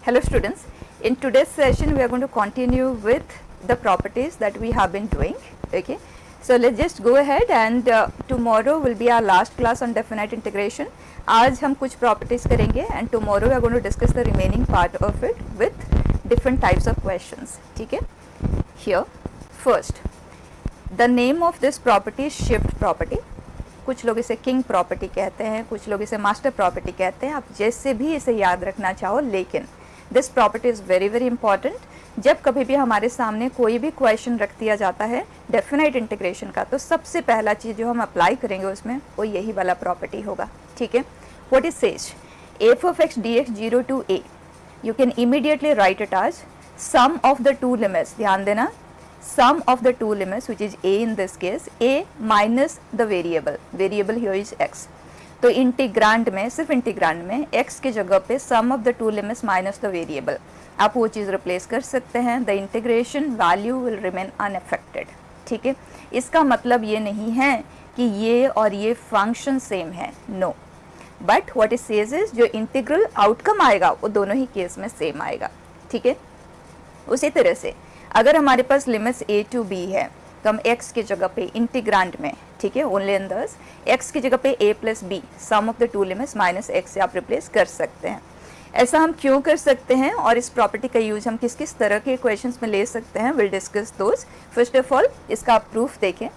Hello students, in today's session we are going to continue with the properties that we have been doing. Okay, so let's just go ahead and tomorrow will be our last class on definite integration. आज हम कुछ properties करेंगे and tomorrow we are going to discuss the remaining part of it with different types of questions. ठीक है, here first the name of this property is shift property. कुछ लोग इसे king property कहते हैं, कुछ लोग इसे मास्टर प्रॉपर्टी कहते हैं, आप जैसे भी इसे याद रखना चाहो, लेकिन this property is very very important. जब कभी भी हमारे सामने कोई भी क्वेश्चन रख दिया जाता है डेफिनेट इंटीग्रेशन का, तो सबसे पहला चीज़ जो हम अप्लाई करेंगे उसमें वो यही वाला प्रॉपर्टी होगा. ठीक है, what is says f of x d x 0 to a, you can immediately write it as sum of the two limits. ध्यान देना, sum of the two limits which is a in this case, a minus the variable here is x. तो integrand में, सिर्फ integrand में x की जगह पे sum of the two limits minus the variable, आप वो चीज़ रिप्लेस कर सकते हैं. the integration value will remain unaffected. ठीक है, इसका मतलब ये नहीं है कि ये और ये फंक्शन सेम है, no, but what it says is जो इंटीग्रल आउटकम आएगा वो दोनों ही केस में सेम आएगा. ठीक है, उसी तरह से अगर हमारे पास लिमिट्स a to b है तो हम x की जगह पे इंटीग्रांड में, ठीक है, ओनली इन दस x की जगह पे a plus b sum of the two limits minus x से आप रिप्लेस कर सकते हैं. ऐसा हम क्यों कर सकते हैं और इस प्रॉपर्टी का यूज हम किस किस तरह के क्वेश्चंस में ले सकते हैं, will discuss those. First of all इसका आप प्रूफ देखें.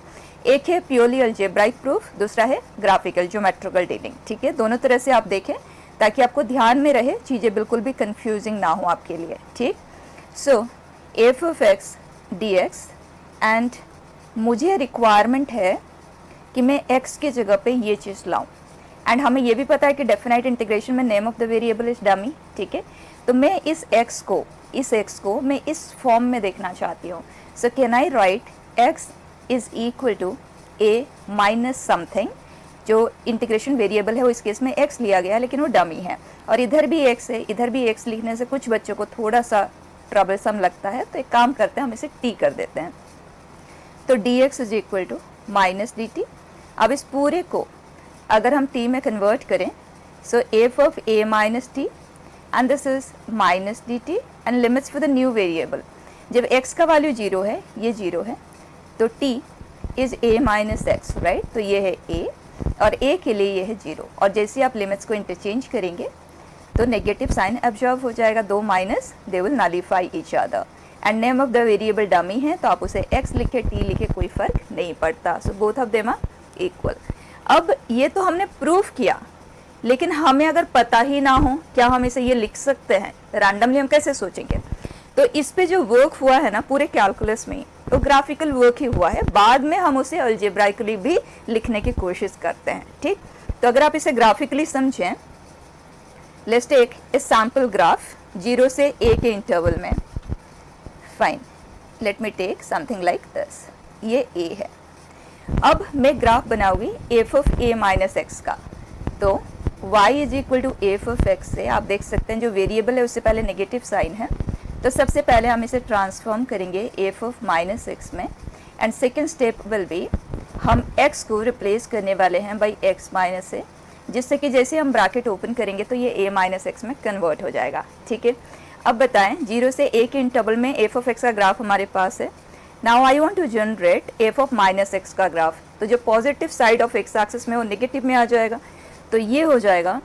एक है प्योरली अलजेब्राइक प्रूफ, दूसरा है ग्राफिकल ज्योमेट्रिकल डीलिंग. ठीक है, दोनों तरह से आप देखें ताकि आपको ध्यान में रहे, चीज़ें बिल्कुल भी कन्फ्यूजिंग ना हो आपके लिए. ठीक, so f of x d x, and मुझे रिक्वायरमेंट है कि मैं x की जगह पे ये चीज़ लाऊं, एंड हमें ये भी पता है कि डेफिनेट इंटीग्रेशन में name of the variable is dummy. ठीक है, तो मैं इस x को मैं इस फॉर्म में देखना चाहती हूँ. So can I write x is equal to a minus something. जो इंटीग्रेशन वेरिएबल है वो इस केस में x लिया गया है लेकिन वो डमी है, और इधर भी x है, इधर भी x लिखने से कुछ बच्चों को थोड़ा सा ट्रबलसम लगता है, तो एक काम करते हैं हम इसे t कर देते हैं. तो dx is equal to minus d t. अब इस पूरे को अगर हम t में कन्वर्ट करें, so f of a minus t and this is minus d t and limits for the new variable. जब x का वैल्यू 0 है, ये 0 है, तो t is a minus x, right. तो ये है a और a के लिए ये है 0, और जैसे आप लिमिट्स को इंटरचेंज करेंगे तो नेगेटिव साइन एब्जॉर्ब हो जाएगा, दो minus they will nullify each other, and name of the variable dummy है तो आप उसे x लिखे t लिखे कोई फर्क नहीं पड़ता. So both of them are equal. अब ये तो हमने प्रूफ किया, लेकिन हमें अगर पता ही ना हो, क्या हम इसे ये लिख सकते हैं रैंडमली, हम कैसे सोचेंगे. तो इस पे जो वर्क हुआ है ना पूरे कैलकुलस में, तो ग्राफिकल वर्क ही हुआ है. बाद में हम उसे अलजेब्राइकली भी लिखने की कोशिश करते हैं. ठीक, तो अगर आप इसे ग्राफिकली समझें, let's take a sample graph 0 से a के इंटरवल में. Fine, let me take something like this. ये a है. अब मैं ग्राफ बनाऊंगी f of a minus x का. तो y is equal to f of x से आप देख सकते हैं जो वेरिएबल है उससे पहले नेगेटिव साइन है, तो सबसे पहले हम इसे ट्रांसफॉर्म करेंगे एफ ऑफ माइनस एक्स में, and second step will be हम x को रिप्लेस करने वाले हैं बाई x माइनस से, जिससे कि जैसे हम ब्रैकेट ओपन करेंगे तो ये a माइनस एक्स में कन्वर्ट हो जाएगा. ठीक है, अब बताएं 0 से a के इंटरवल में एफ ऑफ एक्स का ग्राफ हमारे पास है. Now I want to generate f of minus x का ग्राफ. तो जो positive side of x axis में वो नेगेटिव में आ जाएगा, तो ये हो जाएगा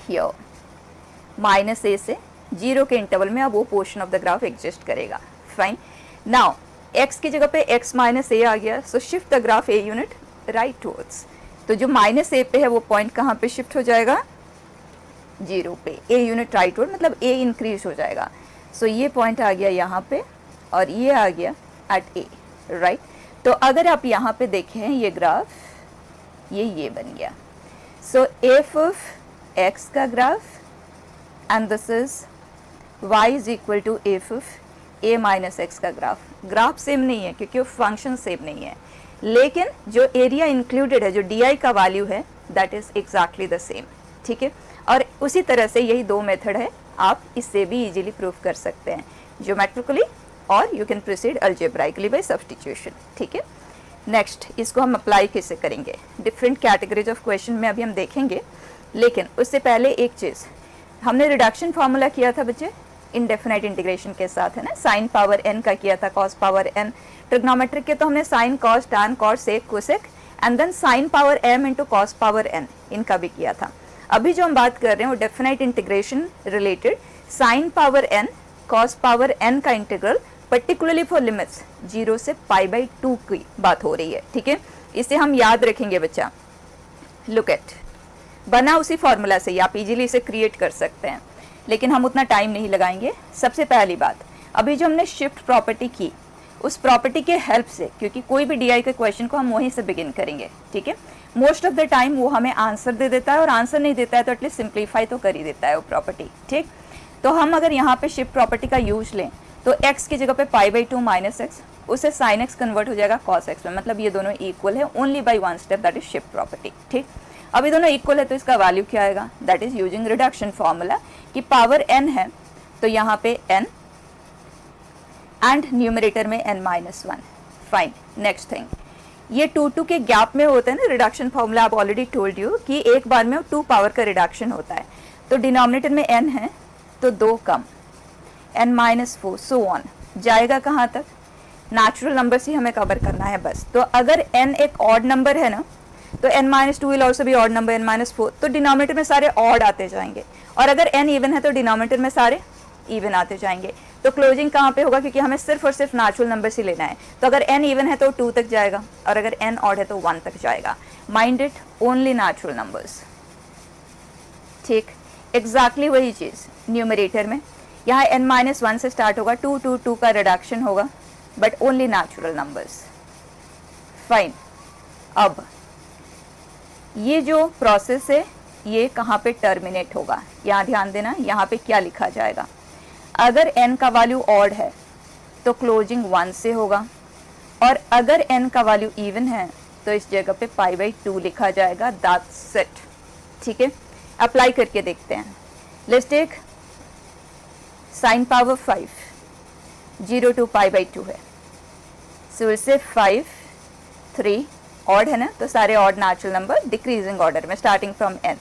हियर माइनस a से 0 के इंटरवल में अब वो portion of the graph exist करेगा. फाइन, नाउ x की जगह पे x माइनस a आ गया, so shift the graph a unit right towards. तो जो माइनस a पे है वो पॉइंट कहाँ पे शिफ्ट हो जाएगा, 0 पे. a यूनिट राइट वर्ड मतलब a इंक्रीज हो जाएगा. सो ये पॉइंट आ गया यहाँ पे और ये आ गया एट a, राइट. तो अगर आप यहाँ पे देखें ये ग्राफ, ये बन गया. सो एफ ऑफ x का graph and this is y is equal to f of a minus x का ग्राफ. ग्राफ सेम नहीं है क्योंकि वो फंक्शन सेम नहीं है, लेकिन जो एरिया इंक्लूडेड है, जो डी का वैल्यू है, that is exactly the same. ठीक है, और उसी तरह से यही दो मेथड है, आप इससे भी इजीली प्रूफ कर सकते हैं, ज्योमेट्रिकली और you can proceed algebraically by substitution. ठीक है, नेक्स्ट इसको हम अप्लाई कैसे करेंगे डिफरेंट कैटेगरीज ऑफ क्वेश्चन में अभी हम देखेंगे, लेकिन उससे पहले एक चीज़, हमने रिडक्शन फार्मूला किया था बच्चे इनडेफिनाइट इंटीग्रेशन के साथ, है ना, साइन पावर n का किया था, कॉस पावर n। ट्रिग्नोमेट्रिक के तो हमने sine cos tan cos sec cosec and then sine power m into cos power n, इनका भी किया था। अभी जो हम बात कर रहे हैं वो definite integration related sine power n cos power n का इंटीग्रल, पर्टिकुलरली फॉर लिमिट्स 0 से π/2 की बात हो रही है, ठीक है। इसे हम याद रखेंगे बच्चा। लुक एट, बना उसी फॉर्मूला से, आप इजीली इसे क्रिएट कर सकते हैं, लेकिन हम उतना टाइम नहीं लगाएंगे। सबसे पहली बात, अभी जो हमने शिफ्ट प्रॉपर्टी की, उस प्रॉपर्टी के हेल्प से, क्योंकि कोई भी डीआई के क्वेश्चन को हम वहीं से बिगिन करेंगे, ठीक है। मोस्ट ऑफ द टाइम वो हमें आंसर दे देता है, और आंसर नहीं देता है तो एटलीस्ट सिंप्लीफाई तो कर ही देता है वो प्रॉपर्टी, ठीक। तो हम अगर यहाँ पे शिफ्ट प्रॉपर्टी का यूज लें तो x की जगह पे π/2 माइनस एक्स, उसे sin x कन्वर्ट हो जाएगा cos x में, मतलब ये दोनों इक्वल है only by one step, that is shift property, ठीक। अब ये दोनों इक्वल है तो इसका वैल्यू क्या आएगा, that is using reduction formula कि पावर n है तो यहाँ पे n एंड न्यूमरेटर में n-1। फाइन, नेक्स्ट थिंग, ये 2 के गैप में होता है ना रिडक्शन फॉर्मूला, आप ऑलरेडी टोल्ड यू कि एक बार में 2 पावर का रिडक्शन होता है, तो डिनोमिनेटर में n है तो 2 कम, n-4 सो ऑन, जाएगा कहाँ तक, नेचुरल नंबर से हमें कवर करना है बस। तो अगर n एक ऑड नंबर है ना तो n-2 will also be odd number, n-4, तो डिनोमिनेटर में सारे ऑड आते जाएंगे, और अगर n इवन है तो डिनोमिनेटर में सारे इवन आते जाएंगे। तो क्लोजिंग कहाँ पे होगा, क्योंकि हमें सिर्फ और सिर्फ नेचुरल नंबर से लेना है, तो अगर n इवन है तो 2 तक जाएगा, और अगर n ऑड है तो 1 तक जाएगा। Mind it, only natural numbers, ठीक। एग्जैक्टली वही चीज़ न्यूमरेटर में, यहाँ n-1 से स्टार्ट होगा, 2 का रिडक्शन होगा, but only natural numbers. Fine, अब ये जो प्रोसेस है ये कहाँ पे टर्मिनेट होगा, यहाँ ध्यान देना, यहाँ पे क्या लिखा जाएगा। अगर n का वैल्यू ऑड है तो क्लोजिंग 1 से होगा, और अगर n का वैल्यू इवन है तो इस जगह पे π/2 लिखा जाएगा, दैट्स इट, ठीक है। अप्लाई करके देखते हैं। Let's take sine power 5, 0 to π/2 है, सो इससे 5, 3 ऑड है ना, तो सारे odd natural number decreasing order में starting from n,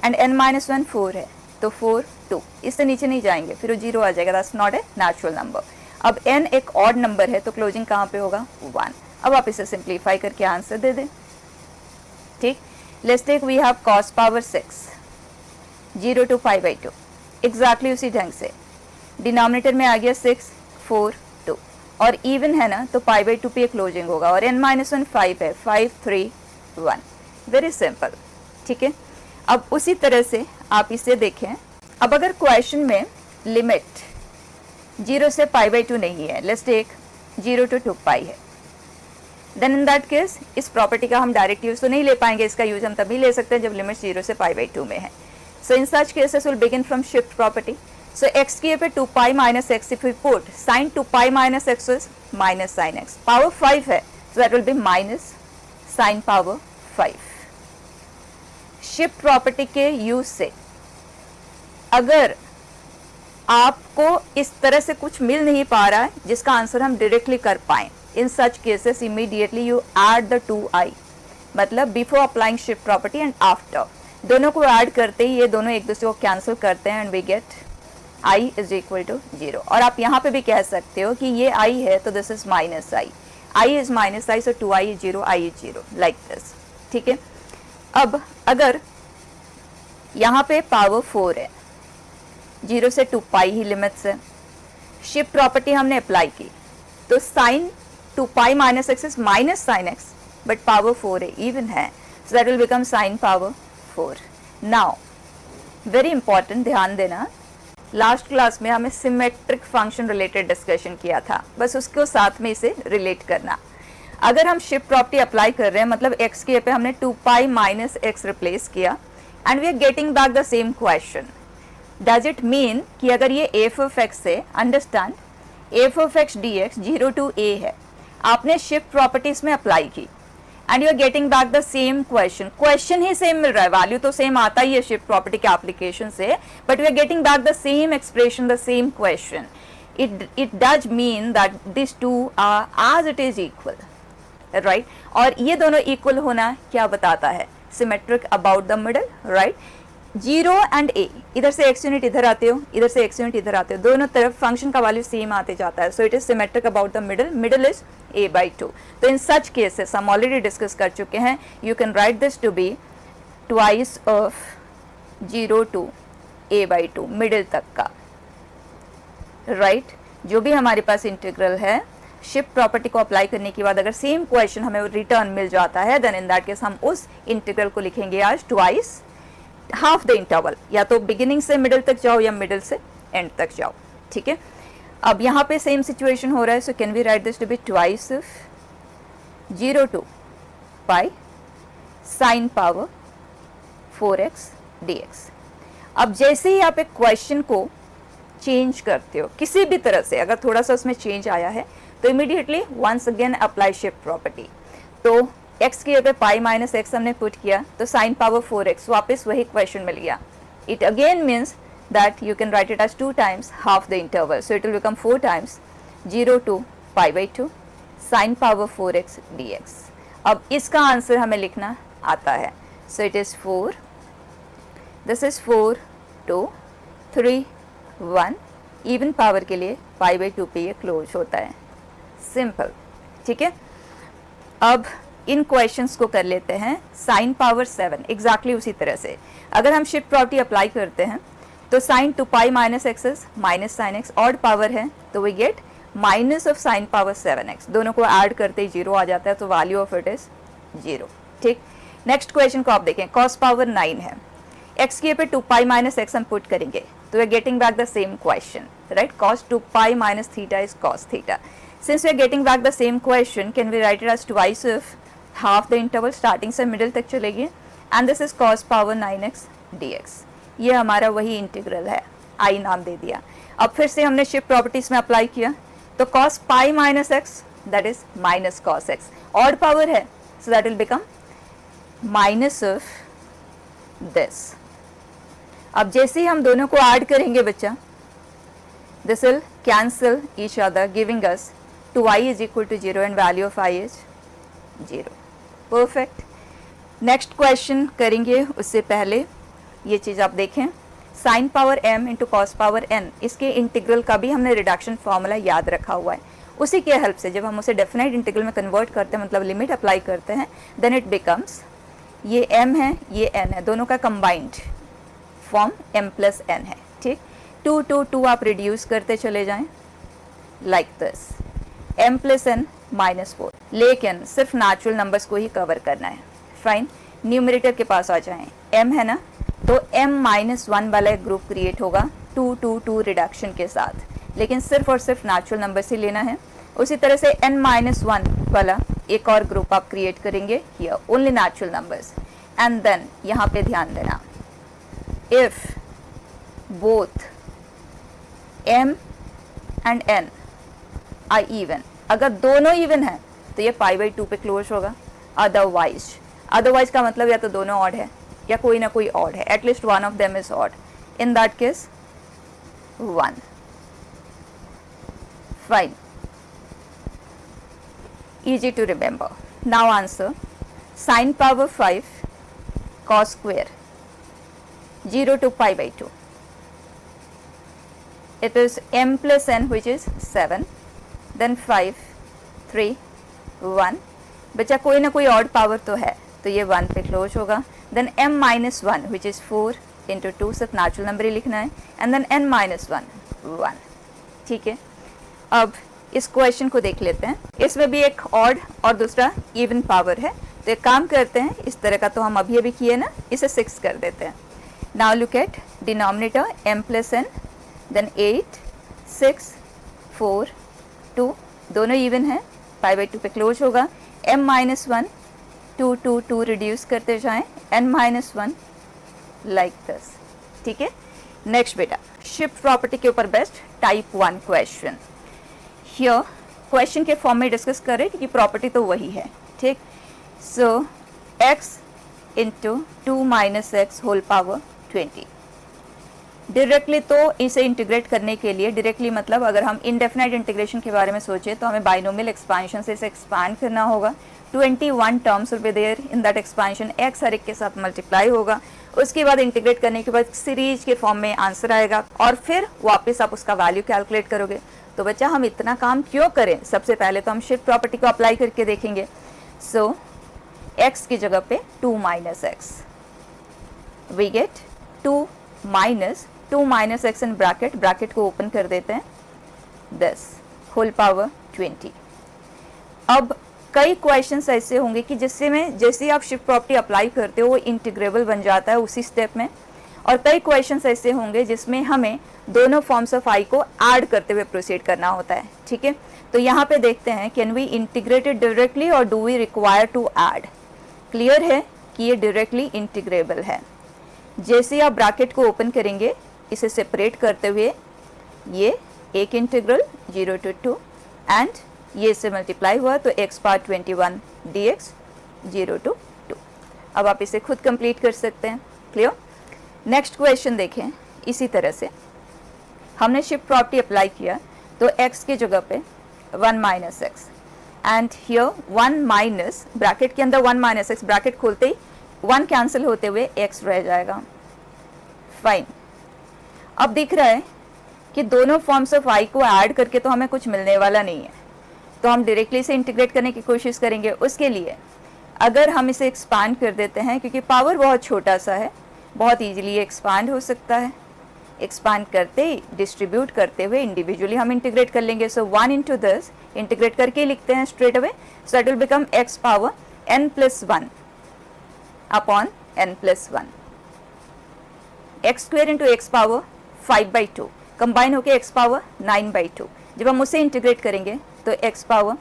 and n-1 4 है तो 4, 2, इससे नीचे नहीं जाएंगे, फिर वो 0 आ जाएगा, that's not a natural number. अब n एक ऑड नंबर है तो क्लोजिंग कहाँ पे होगा, 1। अब आप इसे सिंप्लीफाई करके आंसर दे दें, ठीक। Let's take we have cos power 6, 0 to π/2, exactly उसी ढंग से डिनोमिनेटर में आ गया 6, 4, 2, और इवन है ना तो π/2 पे क्लोजिंग होगा, और n-1 5 है, 5, 3, 1, वेरी सिंपल, ठीक है। अब उसी तरह से आप इसे देखें। अब अगर क्वेश्चन में लिमिट 0 से π/2 नहीं है, लेट्स टेक 0 to 2π है, देन इन दैट केस इस प्रॉपर्टी का हम डायरेक्ट यूज तो नहीं ले पाएंगे, इसका यूज हम तभी ले सकते हैं जब लिमिट 0 से π/2 में है। So in such cases will begin from shift property. So x की पे 2π minus x, if we put sin 2π minus x is minus sin x, power 5 है, so that will be minus sin power 5। Shift property के use से अगर आपको इस तरह से कुछ मिल नहीं पा रहा है जिसका आंसर हम डायरेक्टली कर पाए, in such cases immediately you add the 2i, मतलब before applying shift property and after, दोनों को ऐड करते ही ये दोनों एक दूसरे को कैंसिल करते हैं and we get i is equal to 0। और आप यहाँ पे भी कह सकते हो कि ये i है तो this is minus i is minus i, सो 2i is 0, i is 0, like this, ठीक है। अब अगर यहाँ पे पावर 4 है, 0 से 2π ही लिमिट्स है, शिफ्ट प्रॉपर्टी हमने अप्लाई की तो sine 2π minus x is minus sine x, but power 4 है, इवन है, so that will become sine power 4। Now very important, ध्यान देना, लास्ट क्लास में हमें सिमेट्रिक फंक्शन रिलेटेड डिस्कशन किया था, बस उसको साथ में इसे रिलेट करना। अगर हम शिफ्ट प्रॉपर्टी अप्लाई कर रहे हैं, मतलब x के पे हमने 2π माइनस एक्स रिप्लेस किया and we are getting back the same question, does it mean कि अगर ये एफ ऑफ एक्स से, understand, f of x d x 0 to a है, आपने शिफ्ट प्रॉपर्टीज में अप्लाई की and you are getting back the same question ही same मिल रहा है, वैल्यू तो सेम आता ही है शिफ्ट प्रॉपर्टी के एप्लीकेशन से, but we are getting back the same expression, the same question, it does mean that this two are as it is equal, right. और ये दोनों इक्वल होना क्या बताता है, symmetric about the middle, right. Zero and a, इधर से x unit इधर आते हो, इधर से एक्स यूनिट इधर आते हो, दोनों तरफ फंक्शन का वैल्यू सेम आते जाता है. So it is symmetric about the middle, middle is a by 2. तो इन सच केसेस हम ऑलरेडी डिस्कस कर चुके हैं. You can write this to be twice of 0 to a by 2, middle तक का. राइट जो भी हमारे पास इंटीग्रल है, शिफ्ट प्रॉपर्टी को अप्लाई करने के बाद अगर सेम क्वेश्चन हमें रिटर्न मिल जाता है, देन इन दैट केस हम उस इंटीग्रल को लिखेंगे आज ट्वाइस हाफ द इंटरवल. या तो बिगिनिंग से मिडिल तक जाओ या मिडिल से एंड तक जाओ. ठीक है, अब यहाँ पे सेम सिचुएशन हो रहा है. So can we write this to be twice of 0 to pi sine power 4x dx. अब जैसे ही आप एक क्वेश्चन को चेंज करते हो किसी भी तरह से, अगर थोड़ा सा उसमें चेंज आया है तो immediately once again apply shift property. तो x की जगह पाई माइनस एक्स हमने पुट किया तो साइन पावर 4x, वापस वही क्वेश्चन मिल गया. It again means that you can write it as 2 times half the interval. So it will become 4 times 0 to pi by 2 sin power 4x dx. अब इसका answer हमें लिखना आता है. So it is 4, this is 4, 2, 3, 1. Even power के लिए pi by 2 पे ये क्लोज होता है. सिंपल. ठीक है, अब इन क्वेश्चंस को कर लेते हैं साइन पावर 7. एग्जैक्टली उसी तरह से अगर हम शिफ्ट प्रॉपर्टी अप्लाई करते हैं तो sine 2 pi minus x minus sine x, odd power है तो we get minus of sine power 7x. दोनों को ऐड करते ही जीरो आ जाता है, तो वैल्यू ऑफ इट इज 0. ठीक, नेक्स्ट क्वेश्चन को आप देखें. कॉस पावर 9 है, एक्स के पे 2 पाई माइनस एक्स हम पुट करेंगे तो we are getting back the same question. Right, cos 2 pi minus theta is cos theta. Since we are getting back the same question, can we write it as twice of half the interval, starting से middle तक चलेगी. And this is cos power 9x dx. ये हमारा वही integral है, आई नाम दे दिया. अब फिर से हमने शिफ्ट प्रॉपर्टीज में अप्लाई किया तो cos pi minus x that is minus cos x, odd power है so that will become minus of this. अब जैसे ही हम दोनों को ऐड करेंगे बच्चा, this will cancel each other giving us 2i is equal to 0 and value of i is 0. Perfect. Next question करेंगे उससे पहले ये चीज़ आप देखें, sine power m into cos power n, इसके इंटीग्रल का भी हमने रिडक्शन फार्मूला याद रखा हुआ है. उसी के हेल्प से जब हम उसे डेफिनेट इंटीग्रल में कन्वर्ट करते हैं, मतलब लिमिट अप्लाई करते हैं, देन इट बिकम्स, ये m है ये n है, दोनों का combined form m plus n है. ठीक, 2 to 2 आप रिड्यूस करते चले जाएं like this, m plus n minus 4. लेकिन सिर्फ नेचुरल नंबर्स को ही कवर करना है. फाइन, न्यूमरेटर के पास आ जाएं, m है ना, तो m माइनस 1 वाला एक ग्रुप क्रिएट होगा 2 to 2 रिडक्शन के साथ, लेकिन सिर्फ और सिर्फ नेचुरल नंबर से लेना है. उसी तरह से n माइनस 1 वाला एक और ग्रुप आप क्रिएट करेंगे here, only natural numbers. And then यहाँ पे ध्यान देना, if both m and n are even, अगर दोनों इवन है तो ये पाई बाई 2 पे क्लोज होगा. अदरवाइज का मतलब या तो दोनों ऑड है या कोई ना कोई ऑड है, at least one of them is odd. In that case 1. Fine, easy to remember. Now answer, sin power 5 cos square 0 to pi by 2. It is m plus n which is 7, then 5, 3, 1. बच्चा कोई ना कोई odd power तो है तो ये 1 पे close होगा. Then m minus 1 which is 4 into 2, सिर्फ नेचुरल नंबर ही लिखना है. And then n minus 1 1. ठीक है, अब इस क्वेश्चन को देख लेते हैं. इसमें भी एक ऑड और दूसरा इवन पावर है, तो एक काम करते हैं, इस तरह का तो हम अभी अभी किए ना, इसे 6 कर देते हैं. Now look at denominator m plus n, then 8, 6, 4, 2, दोनों इवन है, पाई बाई 2 पे क्लोज होगा. m माइनस 1, 2, 2, 2 रिड्यूस करते जाएं, n माइनस 1 लाइक दिस. ठीक है, नेक्स्ट बेटा, शिफ्ट प्रॉपर्टी के ऊपर best type 1 question. Here question के फॉर्म में डिस्कस करें क्योंकि प्रॉपर्टी तो वही है. ठीक, so x into 2 minus x whole power 20. Directly तो इसे इंटीग्रेट करने के लिए, डायरेक्टली मतलब अगर हम इनडेफिनाइट इंटीग्रेशन के बारे में सोचें तो हमें बाइनोमियल एक्सपांशन से इसे एक्सपांड करना होगा. 21 terms will be there in that expansion, x हर एक के साथ मल्टीप्लाई होगा. उसके बाद इंटीग्रेट करने के बाद सीरीज के फॉर्म में आंसर आएगा और फिर वापस आप उसका वैल्यू कैलकुलेट करोगे। तो बच्चा हम इतना काम क्यों करें, सबसे पहले तो हम शिफ्ट प्रॉपर्टी को अप्लाई करके देखेंगे। सो x की जगह पे 2 minus x, we get 2 minus x in bracket, bracket को ओपन कर देते हैं, 10 होल पावर 20। अब कई क्वेश्चंस ऐसे होंगे कि जिससे में जैसे आप शिफ्ट प्रॉपर्टी अप्लाई करते हो वो इंटीग्रेबल बन जाता है उसी स्टेप में, और कई क्वेश्चंस ऐसे होंगे जिसमें हमें दोनों फॉर्म्स ऑफ आई को ऐड करते हुए प्रोसीड करना होता है। ठीक है, तो यहाँ पे देखते हैं can we integrate it directly और do we require to add. Clear है कि ये डायरेक्टली इंटीग्रेबल है। जैसे आप ब्रैकेट को ओपन करेंगे इसे सेपरेट करते हुए ये एक इंटीग्रल 0 to 2 एंड ये से मल्टीप्लाई हुआ तो x पावर 21 dx 0 to 2। अब आप इसे खुद कंप्लीट कर सकते हैं। क्लियर। नेक्स्ट क्वेश्चन देखें, इसी तरह से हमने शिफ्ट प्रॉपर्टी अप्लाई किया तो x की जगह पे 1 minus x and here 1 minus bracket के अंदर 1 माइनस एक्स, ब्रैकेट खोलते ही 1 कैंसिल होते हुए x रह जाएगा। फाइन। अब दिख रहा है कि दोनों फॉर्म्स ऑफ i को ऐड करके तो हमें कुछ मिलने वाला नहीं है, तो हम डायरेक्टली इसे इंटीग्रेट करने की कोशिश करेंगे। उसके लिए अगर हम इसे एक्सपांड कर देते हैं, क्योंकि पावर बहुत छोटा सा है, बहुत इजीली एक्सपांड हो सकता है। एक्सपांड करते ही डिस्ट्रीब्यूट करते हुए इंडिविजुअली हम इंटीग्रेट कर लेंगे। सो 1 इंटू 10 इंटीग्रेट करके लिखते हैं straight away. So that will become x power n plus 1 upon n plus 1, x square into x power 5/2 combine होके x पावर 9/2। जब हम उसे इंटीग्रेट करेंगे तो x पावर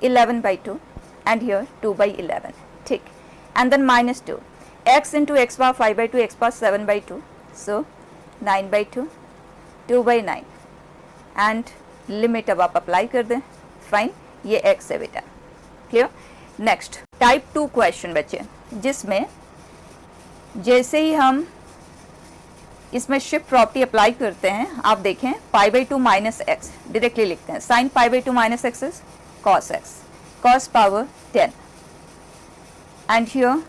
11/2 एंड हियर 2/11। ठीक, and then minus 2 x into x power 5/2 x power 7/2, so 9/2 2/9 and limit अब आप apply कर दें। फाइन, ये x है बेटा। क्लियर। नेक्स्ट टाइप 2 क्वेश्चन बच्चे, जिसमें जैसे ही हम इसमें शिफ्ट प्रॉपर्टी अप्लाई करते हैं, आप देखें π/2 माइनस एक्स डायरेक्टली लिखते हैं। Sine π/2 minus x is cos x, cos power 10 and here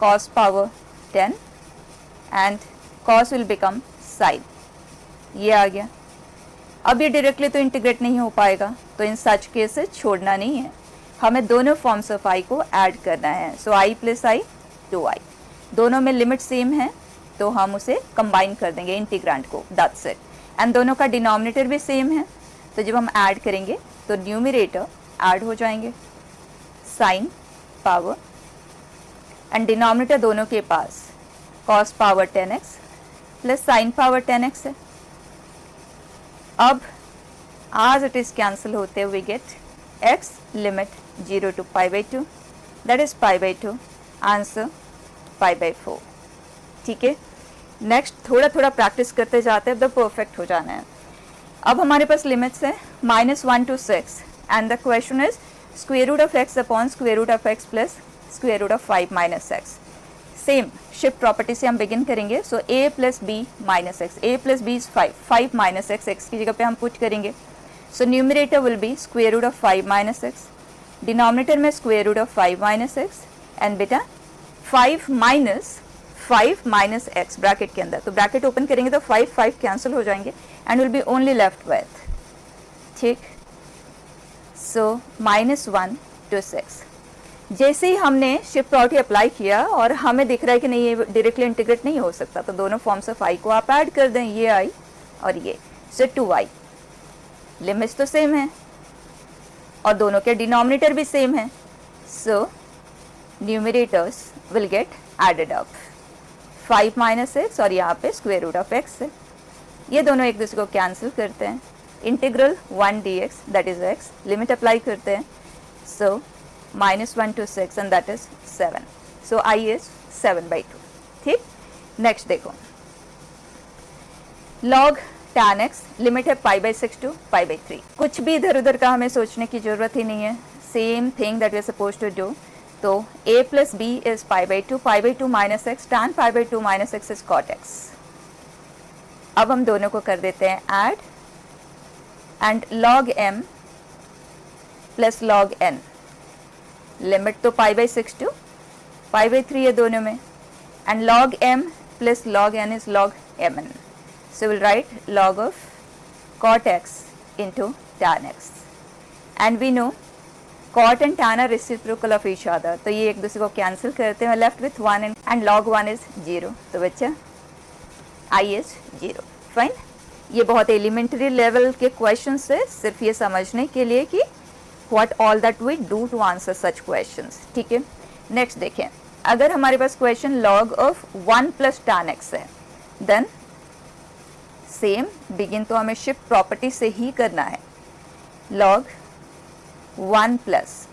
cos power 10 and cos will become sin। ये आ गया। अब ये डायरेक्टली तो इंटीग्रेट नहीं हो पाएगा, तो इन सच केसेस छोड़ना नहीं है, हमें दोनों फॉर्म्स ऑफ i को ऐड करना है। सो i प्लस i 2i, दोनों में लिमिट सेम है तो हम उसे कंबाइन कर देंगे इंटीग्रांड को, दैट्स इट। एंड दोनों का डिनोमिनेटर भी सेम है, तो जब हम ऐड करेंगे तो न्यूमरेटर ऐड हो जाएंगे, साइन पावर एंड डिनोमिनेटर दोनों के पास cos power 10x plus sine power 10x है। अब आज इट इज कैंसिल होते हुए get x limit 0 to π/2 that is π/2, answer π/4। ठीक है। नेक्स्ट थोड़ा थोड़ा प्रैक्टिस करते जाते हैं, अब परफेक्ट हो जाना है। अब हमारे पास लिमिट्स है -1 to 6 and the question is square root of x upon square root of x plus square root of 5 minus x. Same shift property से हम बिगिन करेंगे। So a plus b minus x, a plus b is 5 minus x, x की जगह पे हम put करेंगे। So numerator will be square root of 5 minus x, denominator में square root of 5 minus x and बेटा 5 minus x bracket के अंदर, तो ब्रैकेट ओपन करेंगे तो 5 कैंसिल हो जाएंगे and will be only left with. ठीक, सो -1 to 6। जैसे ही हमने शिफ्ट प्रॉपर्टी अप्लाई किया और हमें दिख रहा है कि नहीं ये डायरेक्टली इंटीग्रेट नहीं हो सकता, तो दोनों फॉर्म्स ऑफ i को आप ऐड कर दें, ये i और ये। सो 2i, लिमिट्स तो सेम है और दोनों के डिनोमिनेटर भी सेम है, so numerators will get added up. 5 minus x और यहाँ पे स्क्वायर रूट ऑफ एक्स है, ये दोनों एक दूसरे को कैंसिल करते हैं। Integral 1 dx that is x, limit apply करते हैं। सो -1 to 6 and that is 7, so i is 7/2। ठीक, नेक्स्ट देखो log tan x, लिमिट है π/6 to π/3। कुछ भी इधर उधर का हमें सोचने की जरूरत ही नहीं है, same thing that we are suppose to do. तो a plus b is π/2 minus x, tan π/2 minus x is cot x। अब हम दोनों को कर देते हैं add and log m plus log n, limit तो π/6 to π/3 है दोनों में, and log m plus log n is log mn. So we'll write log of cot x into tan x. And we know cot and tan are reciprocal of each other. तो ये एक दूसरे को cancel करते हैं, left with 1 and log 1 is 0. तो बच्चा I is 0. Fine. ये बहुत एलिमेंट्री लेवल के क्वेश्चंस है, सिर्फ ये समझने के लिए कि what all that we do to answer such questions. ठीक है. नेक्स्ट देखें, अगर हमारे पास question log of 1 plus tan x है, देन सेम बिगिन तो हमें शिफ्ट प्रॉपर्टी से ही करना है. log 1 प्लस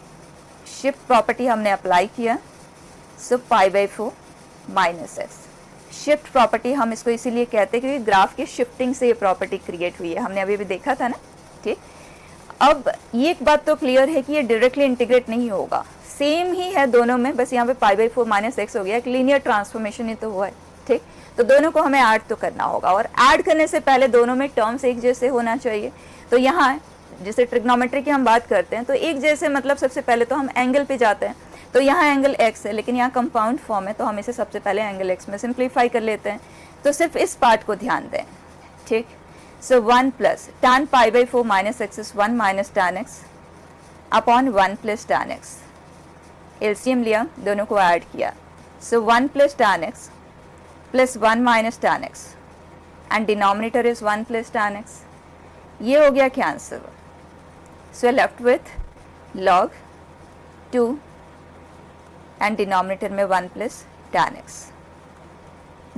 शिफ्ट प्रॉपर्टी हमने अप्लाई किया, so pi by 4 minus x. Shift property हम इसको इसीलिए कहते हैं क्योंकि ग्राफ की शिफ्टिंग से ये प्रॉपर्टी क्रिएट हुई है, हमने अभी भी देखा था ना. ठीक, अब ये एक बात तो क्लियर है कि ये डायरेक्टली इंटीग्रेट नहीं होगा, सेम ही है दोनों में, बस यहाँ पे पाई बाई 4 माइनस एक्स हो गया, एक लीनियर ट्रांसफॉर्मेशन ही तो हुआ है. ठीक, तो दोनों को हमें ऐड तो करना होगा, और ऐड करने से पहले दोनों में टर्म्स एक जैसे होना चाहिए. तो यहाँ जैसे ट्रिग्नोमेट्री की हम बात करते हैं तो एक जैसे मतलब सबसे पहले तो हम एंगल पे जाते हैं, तो यहाँ एंगल x है लेकिन यहाँ कंपाउंड फॉर्म है, तो हम इसे सबसे पहले एंगल x में सिंप्लीफाई कर लेते हैं. तो सिर्फ इस पार्ट को ध्यान दें. ठीक, so 1 plus tan pi by 4 minus x is 1 minus tan x upon 1 plus tan x. LCM लिया, दोनों को ऐड किया, so 1 plus tan x plus 1 minus tan x and denominator is 1 plus tan x. ये हो गया cancel, so left with log 2 and denominator में 1 plus tan x,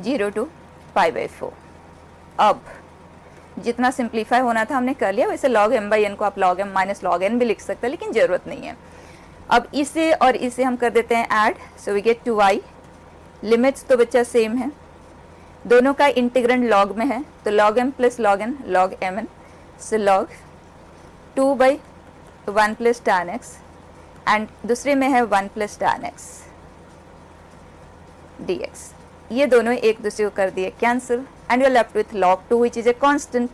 0 to pi by 4. अब जितना सिंप्लीफाई होना था हमने कर लिया, वैसे log m बाई n को आप log m minus log n भी लिख सकते हैं, लेकिन ज़रूरत नहीं है. अब इसे और इसे हम कर देते हैं add, so we get 2y. Limits तो बच्चा सेम है, दोनों का इंटीग्रेंड log में है, तो log m plus log n log mn, so log 2 by 1 plus tan x and दूसरे में है 1 प्लस tan x dx. ये दोनों एक दूसरे को कर दिए cancel and we are left with log 2 which is a constant,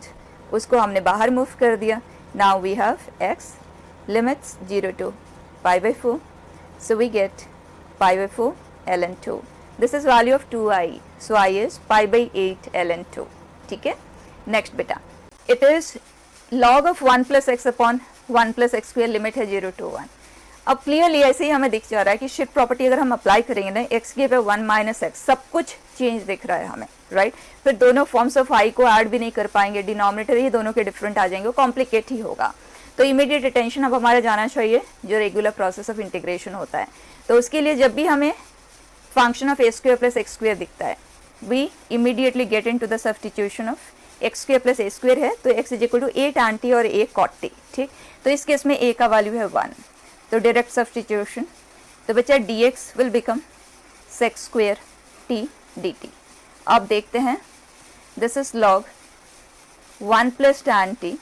उसको हमने बाहर मूव कर दिया. Now we have x limits 0 to pi by 4, so we get pi by 4 ln 2. This is value of 2i, so i is pi by 8 ln 2. ठीक है. Next बेटा, it is log of 1 plus x upon 1 plus x square, limit है 0 to 1. अब clearly ऐसे ही हमें दिख जा रहा है कि शिफ्ट प्रॉपर्टी अगर हम अप्लाई करेंगे ना, एक्स के पे 1 माइनस एक्स, सब कुछ चेंज दिख रहा है हमें, राइट. फिर दोनों फॉर्म्स ऑफ आई को ऐड भी नहीं कर पाएंगे, डिनोमिनेटर ही दोनों के डिफरेंट आ जाएंगे, वो कॉम्प्लिकेट ही होगा. तो इमीडिएट अटेंशन अब हमारा जाना चाहिए जो रेगुलर प्रोसेस ऑफ इंटीग्रेशन होता है. तो उसके लिए जब भी हमें function of a square plus x square दिखता है, we immediately get into the substitution of x square plus a square है, तो x is equal to a tan t और ए cot t. ठीक, तो इस केस में ए का वैल्यू है 1, तो डायरेक्ट सब्स्टिट्यूशन, तो बच्चा dx will become sec square t dt. अब देखते हैं, this is log 1 plus tan t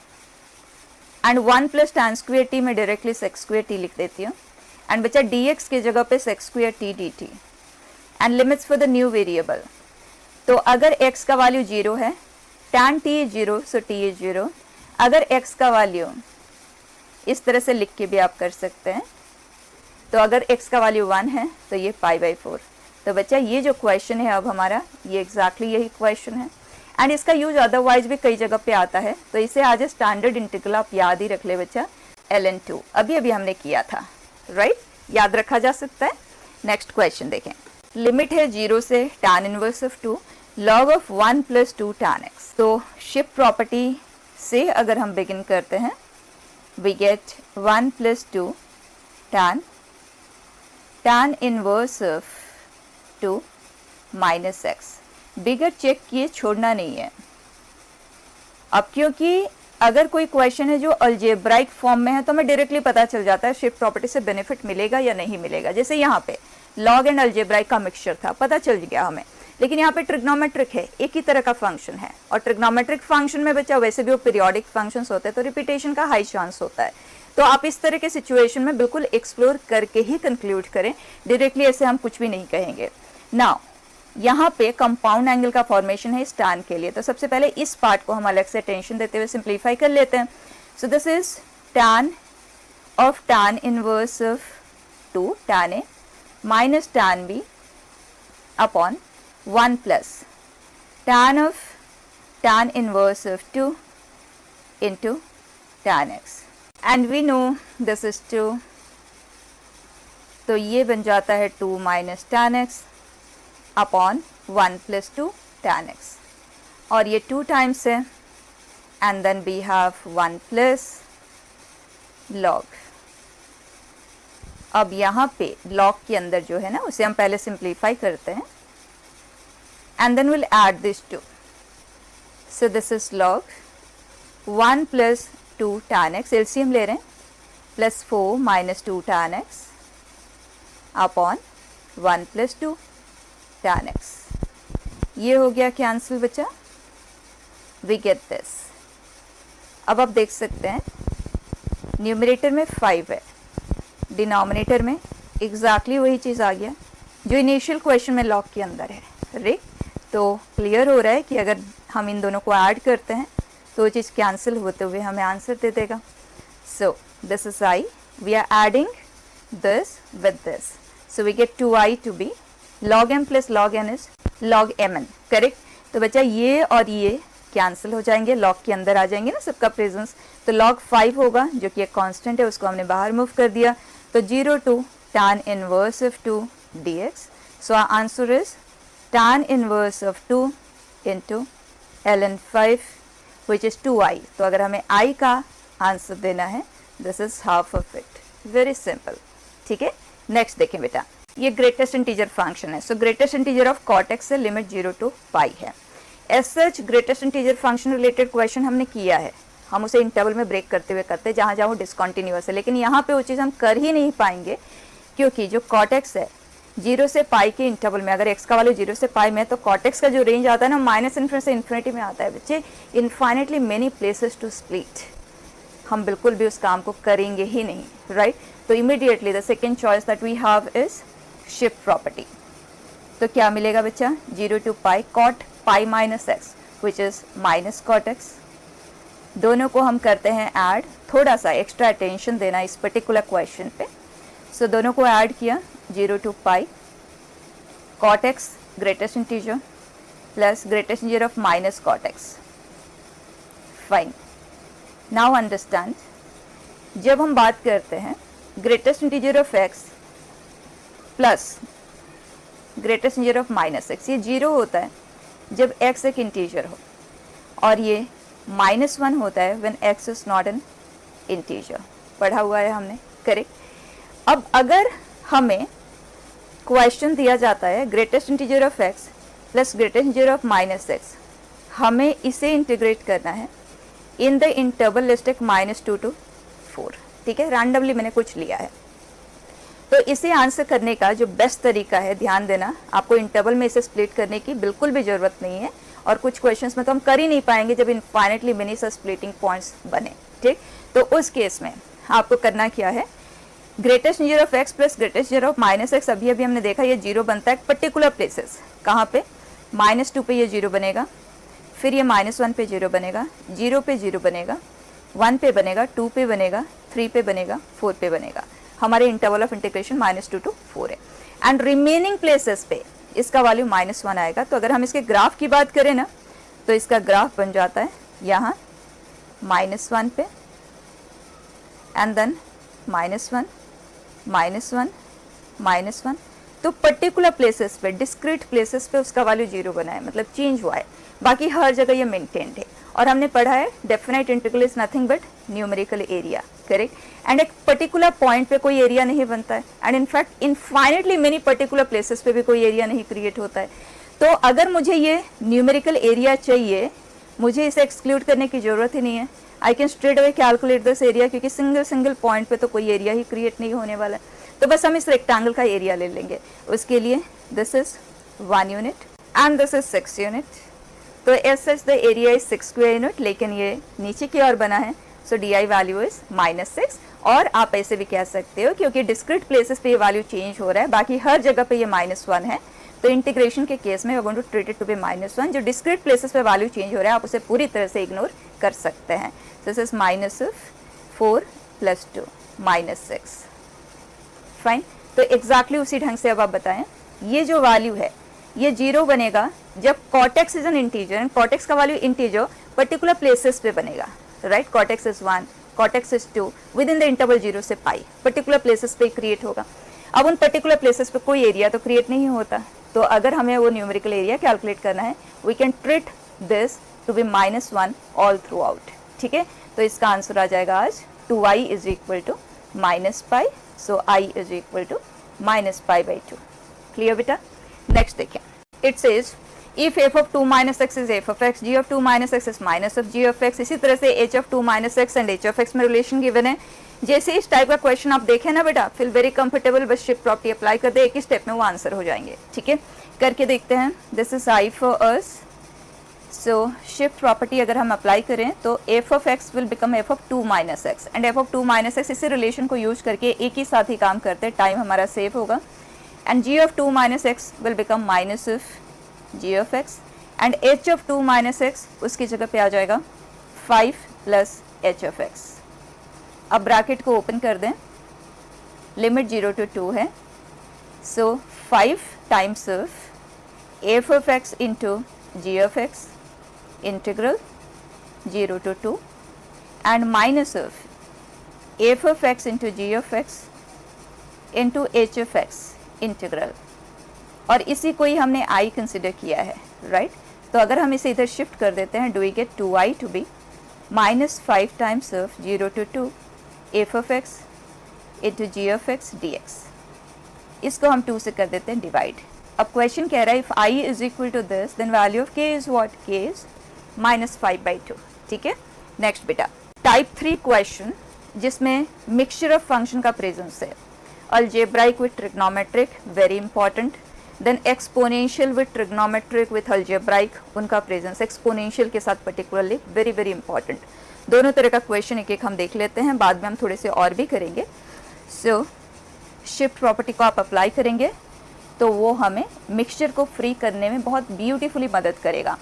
and 1 plus tan square t में डायरेक्टली sec स्क्वायर t लिख देती हूँ, एंड बच्चा dx की जगह पे sec square t dt and limits for the new variable. तो अगर x का वैल्यू 0 है, tan t is 0, so t is 0. अगर x का वैल्यू इस तरह से लिख के भी आप कर सकते हैं, तो अगर x का वैल्यू 1 है तो ये पाई बाई 4. तो बच्चा ये जो क्वेश्चन है अब हमारा, ये एग्जैक्टली यही क्वेश्चन है, एंड इसका यूज अदरवाइज भी कई जगह पे आता है, तो इसे आज स्टैंडर्ड इंटीग्रल आप याद ही रख ले बच्चा, ln 2. अभी अभी हमने किया था, राइट, याद रखा जा सकता है. नेक्स्ट क्वेश्चन देखें, लिमिट है 0 से tan inverse of 2 log of 1 plus 2 tan x. तो शिफ्ट प्रॉपर्टी से अगर हम बिगिन करते हैं, we get 1 plus 2 tan inverse of 2 minus x. बिगर चेक किए छोड़ना नहीं है. अब क्योंकि अगर कोई क्वेश्चन है जो अलजेब्राइक फॉर्म में है तो हमें डायरेक्टली पता चल जाता है शिफ्ट प्रॉपर्टी से बेनिफिट मिलेगा या नहीं मिलेगा. जैसे यहाँ पे लॉग एंड अलजेब्राइक का मिक्सचर था, पता चल गया हमें. लेकिन यहाँ पे ट्रिग्नोमेट्रिक है, एक ही तरह का फंक्शन है, और ट्रिग्नोमेट्रिक फंक्शन में बच्चा वैसे भी वो पीरियोडिक फंक्शंस होते हैं, तो रिपीटेशन का हाई चांस होता है. तो आप इस तरह के सिचुएशन में बिल्कुल एक्सप्लोर करके ही कंक्लूड करें, डायरेक्टली ऐसे हम कुछ भी नहीं कहेंगे. नाउ यहाँ पे कंपाउंड एंगल का फॉर्मेशन है इस tan के लिए, तो सबसे पहले इस पार्ट को हम अलग से अटेंशन देते हुए सिंप्लीफाई कर लेते हैं. सो this is tan of tan inverse of 2 tan a minus tan b upon 1 plus tan inverse of 2 into tan x, and we know this is 2, तो ये बन जाता है 2 minus tan x upon 1 plus 2 tan x, और ये 2 times है, and then we have 1 plus log. अब यहाँ पे log के अंदर जो है ना उसे हम पहले सिंप्लीफाई करते हैं, and then we'll add this 2. So this is log 1 plus 2 tan x, LCM ले रहे हैं, plus 4 minus 2 tan x upon 1 plus 2 tan x. ये हो गया कैंसिल बचा, we get this. अब आप देख सकते हैं न्यूमरेटर में 5 है, डिनोमिनेटर में एग्जैक्टली वही चीज़ आ गया जो इनिशियल क्वेश्चन में लॉग के अंदर है, राइट. तो क्लियर हो रहा है कि अगर हम इन दोनों को ऐड करते हैं तो वो चीज़ कैंसिल होते हुए हमें आंसर दे देगा. So this is I, we are adding this with this, so we get 2i to be log m plus log n is log mn, correct. तो बच्चा ये और ये कैंसिल हो जाएंगे, लॉग के अंदर आ जाएंगे ना सबका प्रेजेंस, तो log 5 होगा जो कि एक कांस्टेंट है, उसको हमने बाहर मूव कर दिया, तो 0 to tan inverse of 2 dx. So our answer is tan inverse of 2 into ln 5 which is 2i. तो अगर हमें i का आंसर देना है, this is half of it. Very simple. ठीक है. नेक्स्ट देखें बेटा, ये ग्रेटेस्ट इंटीजर फंक्शन है. So greatest integer of cot x से लिमिट 0 to पाई है. As such greatest integer function related question हमने किया है, हम उसे इंटरवल में ब्रेक करते हुए करते हैं जहाँ जहाँ वो डिसकंटिन्यूअस है, लेकिन यहाँ पे वो चीज़ हम कर ही नहीं पाएंगे क्योंकि जो cot x है 0 से पाई के इंटरवल में, अगर x का वैल्यू 0 से पाई में, तो cot x का जो रेंज आता है ना माइनस इन्फिनिटी से इन्फिनिटी में आता है बच्चे, infinitely many places to split. हम बिल्कुल भी उस काम को करेंगे ही नहीं, राइट. तो immediately the second choice that we have is shift property. तो क्या मिलेगा बच्चा, 0 to pi cot pi minus x which is minus cot x. दोनों को हम करते हैं ऐड, थोड़ा सा एक्स्ट्रा अटेंशन देना इस पर्टिकुलर क्वेश्चन पे. सो दोनों को ऐड किया, 0 to pi cot x greatest integer plus greatest integer of minus cot x. Fine. Now understand, जब हम बात करते हैं greatest integer of x plus greatest integer of minus x, ये 0 होता है जब x एक इंटीजर हो, और ये -1 होता है when x is not an integer. पढ़ा हुआ है हमने, करेक्ट. अब अगर हमें क्वेश्चन दिया जाता है greatest integer of x plus greatest integer of minus x, हमें इसे इंटीग्रेट करना है in the interval list -2 to 4. ठीक है, रैंडमली मैंने कुछ लिया है. तो इसे आंसर करने का जो बेस्ट तरीका है, ध्यान देना, आपको इंटरवल में इसे स्प्लिट करने की बिल्कुल भी ज़रूरत नहीं है, और कुछ क्वेश्चंस में तो हम कर ही नहीं पाएंगे जब इनफाइनेटली मेनी सा स्प्लिटिंग पॉइंट्स बने. ठीक, तो उस केस में आपको करना क्या है, greatest integer of x plus greatest integer of minus x, अभी हमने देखा ये 0 बनता है पर्टिकुलर प्लेसेस. कहाँ पे, -2 पे ये 0 बनेगा, फिर ये -1 पे 0 बनेगा, 0 पे 0 बनेगा, 1 पे बनेगा, 2 पे बनेगा, 3 पे बनेगा, 4 पे बनेगा. हमारे इंटरवल ऑफ इंटीग्रेशन -2 to 4 है, एंड रिमेनिंग प्लेसेस पे इसका वैल्यू -1 आएगा. तो अगर हम इसके ग्राफ की बात करें ना, तो इसका ग्राफ बन जाता है यहाँ -1 पे, एंड देन -1 -1 -1. तो पर्टिकुलर प्लेसेस पे, डिस्क्रीट प्लेसेस पे उसका वैल्यू 0 बना है, मतलब चेंज हुआ है. बाकी हर जगह ये मेंटेन्ड है. और हमने पढ़ा है definite integral is nothing but numerical area, correct. And एक पर्टिकुलर पॉइंट पे कोई एरिया नहीं बनता है, and in fact infinitely many particular places पे भी कोई एरिया नहीं क्रिएट होता है. तो अगर मुझे ये न्यूमेरिकल एरिया चाहिए, मुझे इसे एक्सक्लूड करने की ज़रूरत ही नहीं है. I can straight away calculate this area, क्योंकि सिंगल पॉइंट पे तो कोई एरिया ही क्रिएट नहीं होने वाला है. तो बस हम इस रेक्टेंगल का एरिया ले लेंगे. उसके लिए this is 1 unit and this is 6 unit. तो as such the area is 6 square unit, लेकिन ये नीचे की ओर बना है, so the i value is -6. और आप ऐसे भी कह सकते हो क्योंकि डिस्क्रीट प्लेसेस पे ये वैल्यू चेंज हो रहा है, बाकी हर जगह पे ये -1 है, तो इंटीग्रेशन के केस में we are going to treat it to be -1. जो डिस्क्रीट प्लेसेस पे वैल्यू चेंज हो रहा है आप उसे पूरी तरह से इग्नोर कर सकते हैं. This is -4 + 2 -6. फाइन. तो एग्जैक्टली उसी ढंग से अब आप बताएं, ये जो वैल्यू है ये 0 बनेगा जब cortex is an integer and cortex का वैल्यू इंटीजर पर्टिकुलर प्लेसेस पे बनेगा, right. Cortex is 1, cortex is 2, with in the interval 0 से पाई पर्टिकुलर प्लेसेस पे क्रिएट होगा। अब उन पर्टिकुलर प्लेसेस पे कोई एरिया तो क्रिएट नहीं होता, तो अगर हमें वो न्यूमेरिकल एरिया कैलकुलेट करना है, we can treat this to be -1 all throughout, ठीक है। तो इसका आंसर आ जाएगा आज 2i is equal to -pi, so i is equal to -pi. Clear बेटा। नेक्स्ट देखें, it says if f of 2 minus x is f of x, g of 2 minus x is minus of g of x, इसी तरह से h of 2 minus x and h of x में relation given है। जैसे इस type का question आप देखें ना बेटा, फील वेरी कंफर्टेबल, बस शिफ्ट प्रॉपर्टी अप्लाई कर दे, एक ही स्टेप में वो आंसर हो जाएंगे, ठीक है। करके देखते हैं। This is i for us, so shift property अगर हम अप्लाई करें तो f of x will become f of 2 minus x and f of 2 minus x, इसी रिलेशन को यूज करके एक ही साथ ही काम करते हैं, टाइम हमारा सेव होगा। And g of 2 minus x will become minus of g of x and h of 2 minus x उसकी जगह पे आ जाएगा 5 प्लस h of x। अब ब्रैकेट को ओपन कर दें, लिमिट 0 to 2 है, सो 5 times of f of x into g of x integral 0 to 2 and minus of f of x into g of x into h of x integral, और इसी को ही हमने i consider किया है, right. तो अगर हम इसे इधर शिफ्ट कर देते हैं, do we get 2i to be -5 times of 0 to 2 f of x into g of x dx। इसको हम 2 से कर देते हैं डिवाइड। अब क्वेश्चन कह रहा है if i is equal to this then value of k is what, k is -5/2, ठीक है। नेक्स्ट बेटा, टाइप 3 क्वेश्चन जिसमें मिक्सचर ऑफ फंक्शन का प्रेजेंस है, algebraic with trigonometric, very important, then exponential with trigonometric with algebraic, उनका presence exponential के साथ particularly very very important. दोनों तरह का क्वेश्चन एक एक हम देख लेते हैं, बाद में हम थोड़े से और भी करेंगे। सो शिफ्ट प्रॉपर्टी को आप अप्लाई करेंगे तो वो हमें मिक्सचर को फ्री करने में बहुत ब्यूटीफुली मदद करेगा।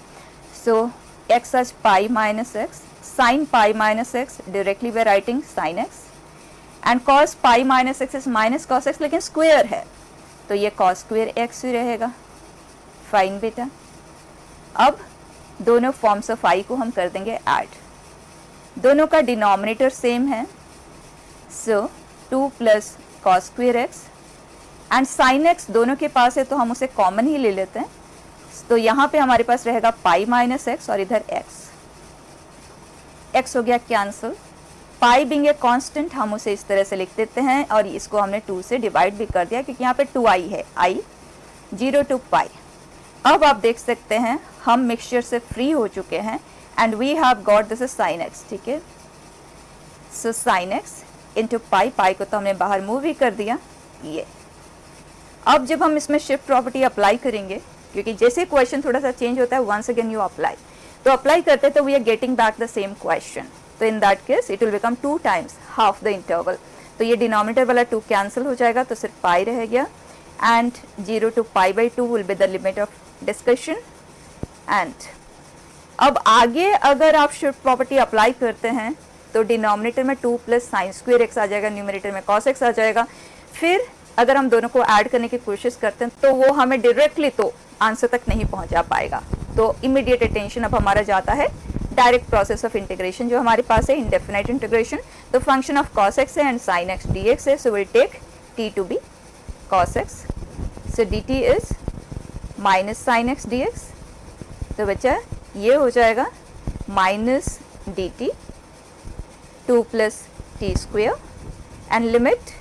So x as pi minus x, sine pi minus x, directly we writing sine x, and cos pi minus x is minus cos x, लेकिन स्क्वायर है तो ये कॉस स्क्वायर एक्स ही रहेगा। फाइन बेटा। अब दोनों फॉर्म्स ऑफ आई को हम कर देंगे ऐड, दोनों का डिनोमिनेटर सेम है, सो 2 plus cos square x and sine x दोनों के पास है तो हम उसे कॉमन ही ले लेते हैं, तो यहाँ पे हमारे पास रहेगा पाई माइनस एक्स और इधर एक्स, एक्स हो गया cancel. Pi being a constant हम उसे इस तरह से लिख देते हैं और इसको हमने 2 से डिवाइड भी कर दिया क्योंकि यहाँ पे 2i है, i 0 to पाई। अब आप देख सकते हैं हम मिक्सचर से फ्री हो चुके हैं and we have got this is sine x, ठीक है। So sine x into pi, pi को तो हमने बाहर मूव ही कर दिया ये। अब जब हम इसमें शिफ्ट प्रॉपर्टी अप्लाई करेंगे, क्योंकि जैसे क्वेश्चन थोड़ा सा चेंज होता है, वंस अगेन यू अप्लाई, तो अप्लाई करते तो we are getting back the same question, तो in that case it will become 2 times half the interval. तो ये डिनोमिनेटर वाला 2 कैंसिल हो जाएगा तो सिर्फ पाई रह गया and 0 to pi will be the limit of discussion. एंड अब आगे अगर आप शिफ्ट प्रॉपर्टी अप्लाई करते हैं तो डिनोमिनेटर में 2 प्लस साइन स्क्वायर एक्स आ जाएगा, न्यूमरेटर में कॉस एक्स आ जाएगा। फिर अगर हम दोनों को ऐड करने की कोशिश करते हैं तो वो हमें डायरेक्टली तो आंसर तक नहीं पहुंचा पाएगा, तो इमीडिएट अटेंशन अब हमारा जाता है डायरेक्ट प्रोसेस ऑफ इंटीग्रेशन जो हमारे पास है, इंडेफिनाइट इंटीग्रेशन। तो फंक्शन ऑफ कॉस एक्स है एंड साइन एक्स dx है, so will take t to be cos x, so dt is minus sine x dx। तो बच्चा ये हो जाएगा minus dt 2 plus t square and limit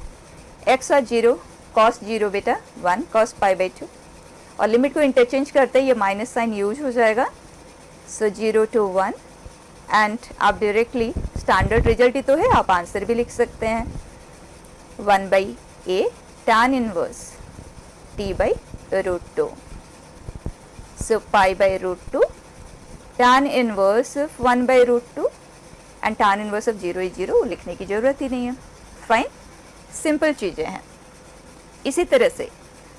x are 0 cos 0 बेटा 1 cos पाई/2, और limit को interchange करते ही ये माइनस साइन यूज हो जाएगा, सो 0 to 1 एंड आप डायरेक्टली स्टैंडर्ड रिजल्ट ही तो है, आप आंसर भी लिख सकते हैं 1/a tan inverse t/√2, so pi tan inverse of 1/√2 and tan inverse of 0 is 0, लिखने की जरूरत ही नहीं है। फाइन, सिंपल चीज़ें हैं। इसी तरह से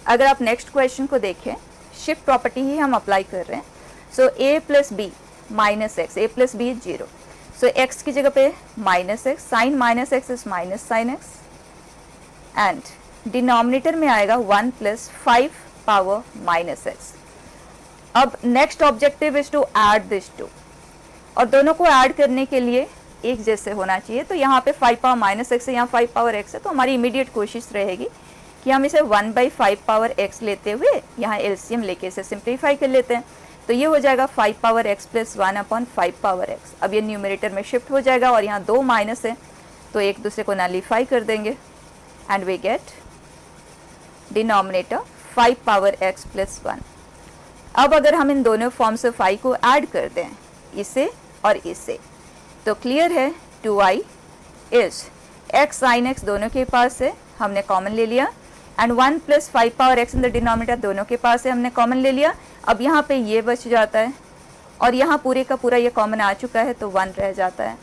अगर आप नेक्स्ट क्वेश्चन को देखें, शिफ्ट प्रॉपर्टी ही हम अप्लाई कर रहे हैं, so a plus b minus x, a plus b 0, so x की जगह पे minus x, sine minus x is minus sine x and denominator में आएगा 1 प्लस 5 पावर माइनस एक्स, अब next objective is to add this two, और दोनों को add करने के लिए एक जैसे होना चाहिए। तो यहाँ पे 5 पावर माइनस एक्स है, यहाँ 5 पावर एक्स है, तो हमारी इमीडिएट कोशिश रहेगी कि हम इसे 1/5 पावर एक्स लेते हुए यहाँ एलसीएम लेके इसे सिंप्लीफाई कर लेते हैं। तो ये हो जाएगा 5 power x plus 1/5 power x. अब ये न्यूमरेटर में शिफ्ट हो जाएगा और यहाँ 2 माइनस है तो एक दूसरे को नलीफाई कर देंगे and we get denominator 5 power x plus 1। अब अगर हम इन दोनों फॉर्म से 5 को ऐड कर दें, इसे और इसे, तो क्लियर है 2i is x sign x दोनों के पास है, हमने कॉमन ले लिया, and 1 plus 5 power x in the denominator दोनों के पास है, हमने कॉमन ले लिया। अब यहाँ पे ये बच जाता है और यहाँ पूरे का पूरा ये कॉमन आ चुका है तो 1 रह जाता है।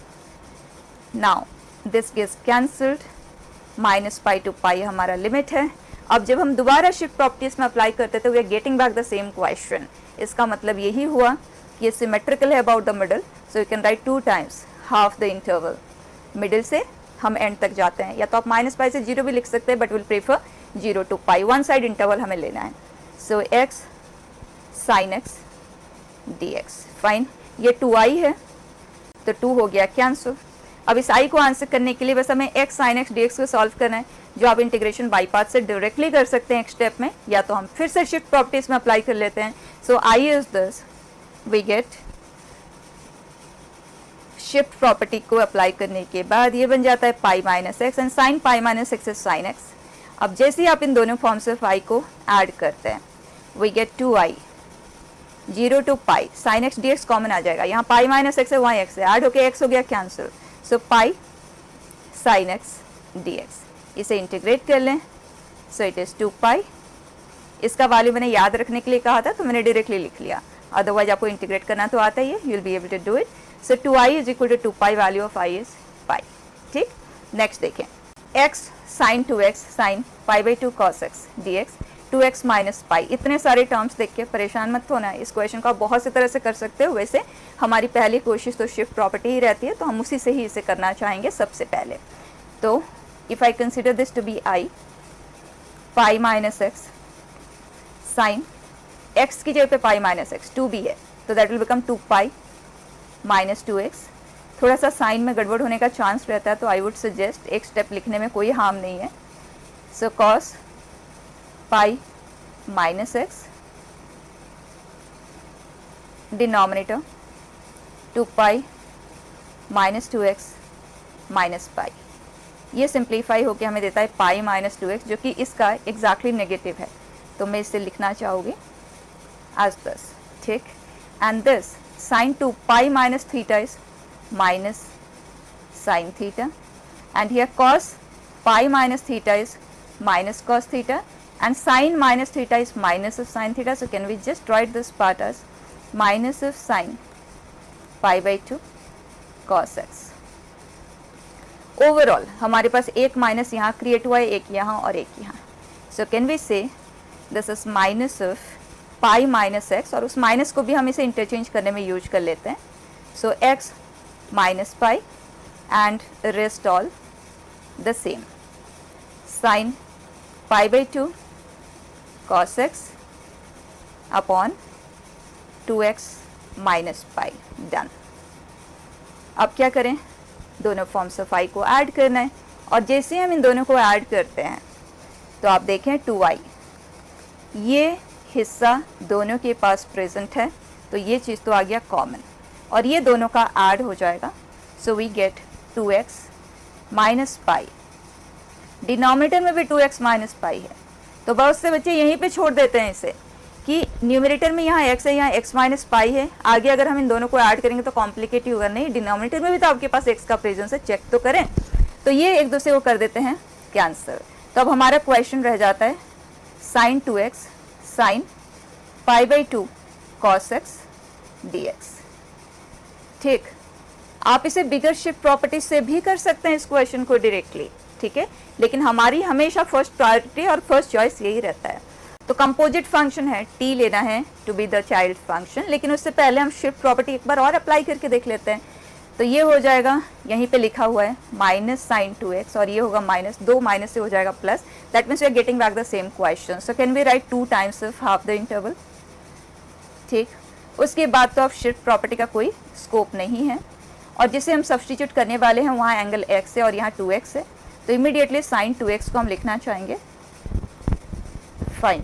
Now this gets cancelled, -π to π हमारा लिमिट है। अब जब हम दोबारा शिफ्ट प्रॉपर्टीज में अप्लाई करते थे we are getting back the same question. इसका मतलब यही हुआ कि ये सिमेट्रिकल है about the middle, so you can write 2 times half the interval. Middle से हम एंड तक जाते हैं, या तो आप -π से 0 भी लिख सकते हैं, but will prefer 0 to π, one side interval हमें लेना है। सो x sin x dx, fine. ये 2i है तो 2 हो गया कैंसिल। अब इस i को आंसर करने के लिए बस हमें x sin x dx को सॉल्व करना है, जो आप इंटीग्रेशन बाई पार्ट से डायरेक्टली कर सकते हैं एक स्टेप में, या तो हम फिर से शिफ्ट प्रॉपर्टीज में अप्लाई कर लेते हैं। So i is this, we get shift property को अप्लाई करने के बाद ये बन जाता है pi minus x and sine pi minus x is sine x. अब जैसे ही आप इन दोनों फॉर्म से फाई को ऐड करते हैं we get 2i 0 to π sine x d x common आ जाएगा, यहाँ पाई माइनस एक्स है वहाँ एक्स है, ऐड होके एक्स हो गया cancel. So pi sine x d x, इसे इंटीग्रेट कर लें, सो इट इज़ 2π। इसका वैल्यू मैंने याद रखने के लिए कहा था तो मैंने डायरेक्टली लिख लिया, अदरवाइज आपको इंटीग्रेट करना तो आता ही है, you will be able to do it. So 2i is equal to 2π, value of i is π। ठीक, नेक्स्ट देखें, x sine 2x sine π/2 cos x dx 2x minus pi. इतने सारे टर्म्स देख के परेशान मत होना, इस क्वेश्चन को आप बहुत सी तरह से कर सकते हो। वैसे हमारी पहली कोशिश तो शिफ्ट प्रॉपर्टी ही रहती है, तो हम उसी से ही इसे करना चाहेंगे सबसे पहले। तो if I consider this to be i pi minus x sine x की जगह पे पाई माइनस एक्स 2 भी है तो that will become 2π minus 2x। थोड़ा सा साइन में गड़बड़ होने का चांस रहता है तो आई वुड सजेस्ट एक स्टेप लिखने में कोई हार्म नहीं है। So cos pi minus x denominator 2π minus 2x minus pi. ये सिंप्लीफाई होके हमें देता है पाई माइनस 2x, जो कि इसका एग्जैक्टली नेगेटिव है, तो मैं इसे लिखना चाहूँगी एज दिस। ठीक, and this sin 2π minus theta is minus sin theta, and here cos pi minus theta is minus cos theta, and sin minus theta is minus of sin theta. So can we just write this part as minus of sin π/2 cos x. Overall हमारे पास एक minus यहाँ create हुआ है, एक यहाँ और एक यहाँ। सो can we say this is minus of pi minus x, और उस माइनस को भी हम इसे इंटरचेंज करने में यूज कर लेते हैं। So x minus pi and rest all the same, sine π/2 cos x upon 2x minus pi. Done. अब क्या करें, दोनों फॉर्म्स ऑफ i को ऐड करना है, और जैसे हम इन दोनों को ऐड करते हैं तो आप देखें 2i, ये हिस्सा दोनों के पास प्रेजेंट है तो ये चीज़ तो आ गया कॉमन, और ये दोनों का ऐड हो जाएगा। So we get 2x minus pi. Denominator में भी 2x माइनस पाई है, तो बहुत से बच्चे यहीं पे छोड़ देते हैं इसे कि न्यूमरेटर में यहाँ x है, यहाँ x माइनस पाई है, आगे अगर हम इन दोनों को ऐड करेंगे तो कॉम्प्लिकेटेड होगा। नहीं, डिनोमिनेटर में भी तो आपके पास x का प्रेजेंस है, चेक तो करें। तो ये एक दूसरे को कर देते हैं कैंसिल। तो अब हमारा क्वेश्चन रह जाता है sine 2x sine π/2 cos x dx। ठीक, आप इसे बिगर शिफ्ट प्रॉपर्टी से भी कर सकते हैं इस क्वेश्चन को डायरेक्टली, ठीक है, लेकिन हमारी हमेशा फर्स्ट प्रायोरिटी और फर्स्ट चॉइस यही रहता है। तो कंपोजिट फंक्शन है, t लेना है to be the child function, लेकिन उससे पहले हम शिफ्ट प्रॉपर्टी एक बार और अप्लाई करके देख लेते हैं। तो ये हो जाएगा, यहीं पे लिखा हुआ है माइनस साइन 2x, और ये होगा माइनस, 2 माइनस से हो जाएगा plus, that means we are getting back the same question. So can we write 2 times of half the interval. ठीक, उसके बाद तो अब शिफ्ट प्रॉपर्टी का कोई स्कोप नहीं है, और जिसे हम सब्सटीट्यूट करने वाले हैं वहाँ एंगल x है और यहाँ 2x है, तो इमीडिएटली साइन 2x को हम लिखना चाहेंगे fine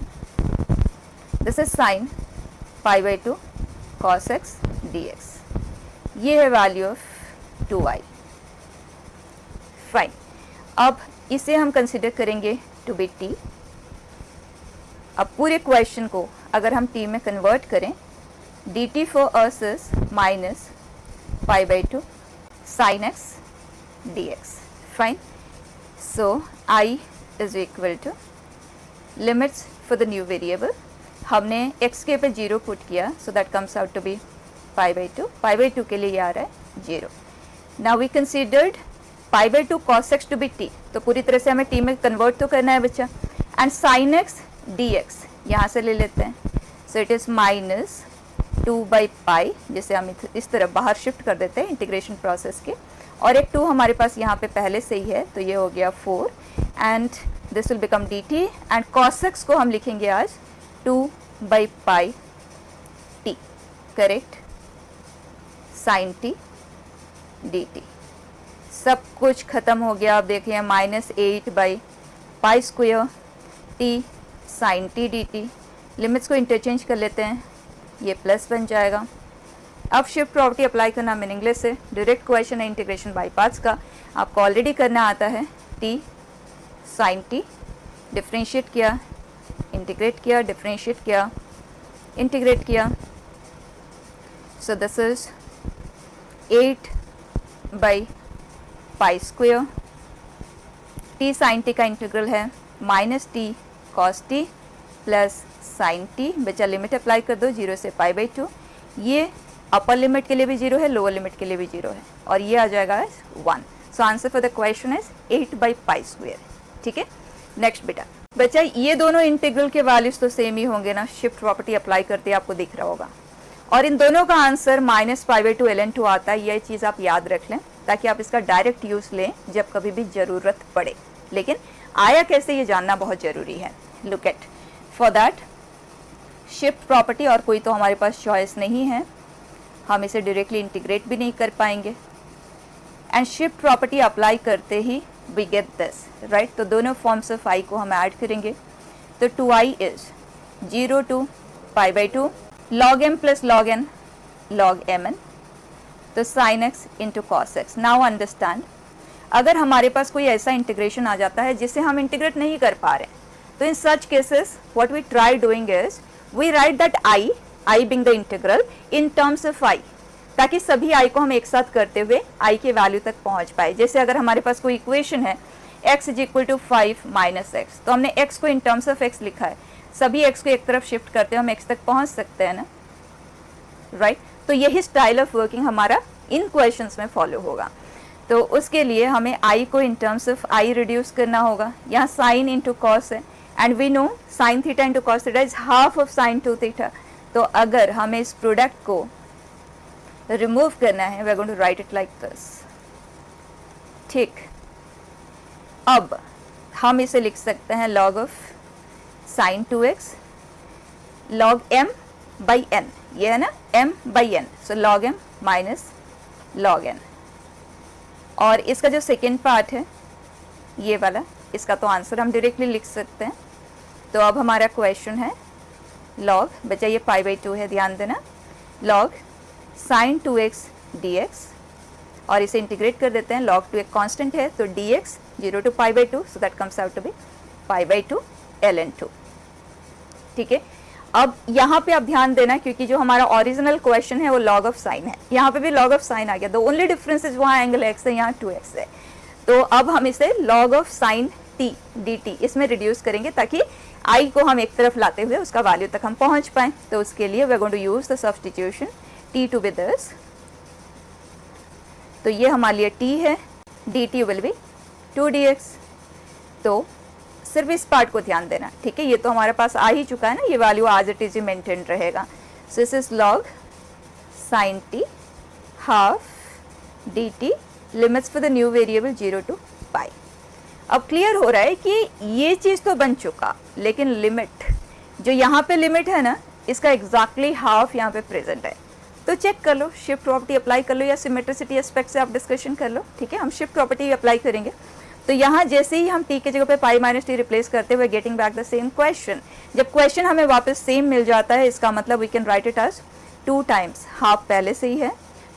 this is sine π/2 cos x dx, ये है वैल्यू ऑफ 2i। फाइन, अब इसे हम कंसिडर करेंगे टू बी t। अब पूरे क्वेश्चन को अगर हम t में कन्वर्ट करें, dt for us is minus π/2 sin x dx। Fine, so i is equal to limits for the new variable, हमने x के पे 0 पुट किया, so that comes out to be π/2 के लिए ये आ रहा है 0। Now we considered π/2 cos x to be t, तो पूरी तरह से हमें t में कन्वर्ट तो करना है बच्चा, एंड sin x dx यहाँ से ले लेते हैं, सो इट इज़ माइनस 2/π, जिसे हम इस तरफ बाहर शिफ्ट कर देते हैं इंटीग्रेशन प्रोसेस के, और एक 2 हमारे पास यहाँ पे पहले से ही है, तो ये हो गया 4 and this will become dt, and cos x को हम लिखेंगे आज 2/π t, correct, sin t dt। सब कुछ खत्म हो गया। अब देखिए minus 8/π² t sin t dt, limits को इंटरचेंज कर लेते हैं, ये प्लस बन जाएगा। अब शिफ्ट प्रॉपर्टी अप्लाई करना मीनिंगलेस है, डायरेक्ट क्वेश्चन है इंटीग्रेशन बाय पार्ट्स का, आपको ऑलरेडी करना आता है। t sin t डिफ्रेंशिएट किया, इंटीग्रेट किया, डिफ्रेंशिएट किया, इंटीग्रेट किया, so this is 8/π²। t sin t का इंटीग्रल है minus t cos t plus sine t, बचा लिमिट अप्लाई कर दो 0 से π/2, ये अपर लिमिट के लिए भी 0 है, लोअर लिमिट के लिए भी 0 है, और ये आ जाएगा 1। So answer for the question is 8/π²। ठीक है, नेक्स्ट बेटा, बच्चा ये दोनों इंटीग्रल के वैल्यूज तो सेम ही होंगे ना, शिफ्ट प्रॉपर्टी अप्लाई करते आपको दिख रहा होगा, और इन दोनों का आंसर माइनस π/2 ln2 आता है। ये चीज़ आप याद रख लें ताकि आप इसका डायरेक्ट यूज़ लें जब कभी भी ज़रूरत पड़े, लेकिन आया कैसे ये जानना बहुत ज़रूरी है। Look at, for that shift property और कोई तो हमारे पास चॉइस नहीं है, हम इसे डायरेक्टली इंटीग्रेट भी नहीं कर पाएंगे, एंड शिफ्ट प्रॉपर्टी अप्लाई करते ही वी गेट दिस, राइट। तो दोनों फॉर्म्स ऑफ i को हम ऐड करेंगे, तो 2i is 0 to π/2 log m plus log n log mn, तो sin x into cos x। Now understand, अगर हमारे पास कोई ऐसा इंटीग्रेशन आ जाता है जिसे हम इंटीग्रेट नहीं कर पा रहे, तो in such cases what we try doing is we write that i being the integral in terms of i, ताकि सभी i को हम एक साथ करते हुए i के वैल्यू तक पहुंच पाए। जैसे अगर हमारे पास कोई इक्वेशन है x is equal to 5 minus x, तो हमने x को इन टर्म्स ऑफ x लिखा है, सभी x को एक तरफ शिफ्ट करते हुए हम x तक पहुंच सकते हैं ना, राइट। तो यही स्टाइल ऑफ वर्किंग हमारा इन क्वेश्चंस में फॉलो होगा। तो उसके लिए हमें i को in terms of i reduce करना होगा। यहाँ साइन इंटू कॉस है, and we know sine theta into cos theta is half of sine 2 theta. तो अगर हमें इस प्रोडक्ट को रिमूव करना है, we are going to write it like this, ठीक। अब हम इसे लिख सकते हैं log of sine 2x log m by n, ये है ना m by n, so log m minus log n। और इसका जो सेकेंड पार्ट है ये वाला, इसका तो आंसर हम डायरेक्टली लिख सकते हैं। तो अब हमारा क्वेश्चन है log, बचा ये π/2 है, ध्यान देना, log साइन 2x dx, और इसे इंटीग्रेट कर देते हैं, log 2 एक कांस्टेंट है, तो dx 0 to π/2, so that comes out to be π/2 ln2। ठीक है, अब यहाँ पे आप ध्यान देना, क्योंकि जो हमारा ओरिजिनल क्वेश्चन है वो log ऑफ साइन है, यहाँ पे भी log ऑफ साइन आ गया, द ओनली डिफरेंस इज वहाँ एंगल x है, यहाँ 2x है। तो अब हम इसे log of sign t dt इसमें रिड्यूस करेंगे, ताकि i को हम एक तरफ लाते हुए उसका वैल्यू तक हम पहुँच पाएँ। तो उसके लिए we are going to use the substitution t to be this, तो ये हमारे लिए t है, dt विल बी 2dx। तो सिर्फ इस पार्ट को ध्यान देना, ठीक है, ये तो हमारे पास आ ही चुका है ना, ये value as it is maintain रहेगा। So this is log sin t half dt, limits for the new variable 0 to π। अब क्लियर हो रहा है कि ये चीज़ तो बन चुका, लेकिन लिमिट, जो यहाँ पे लिमिट है ना, इसका एग्जैक्टली हाफ यहाँ पे प्रेजेंट है। तो चेक कर लो, शिफ्ट प्रॉपर्टी अप्लाई कर लो या सिमेट्रिसिटी एस्पेक्ट से आप डिस्कशन कर लो, ठीक है। हम शिफ्ट प्रॉपर्टी अप्लाई करेंगे, तो यहाँ जैसे ही हम t के जगह पे पाई माइनस टी रिप्लेस करते हुए getting back the same question, जब क्वेश्चन हमें वापस सेम मिल जाता है, इसका मतलब we can write it as 2 times half पहले से ही है,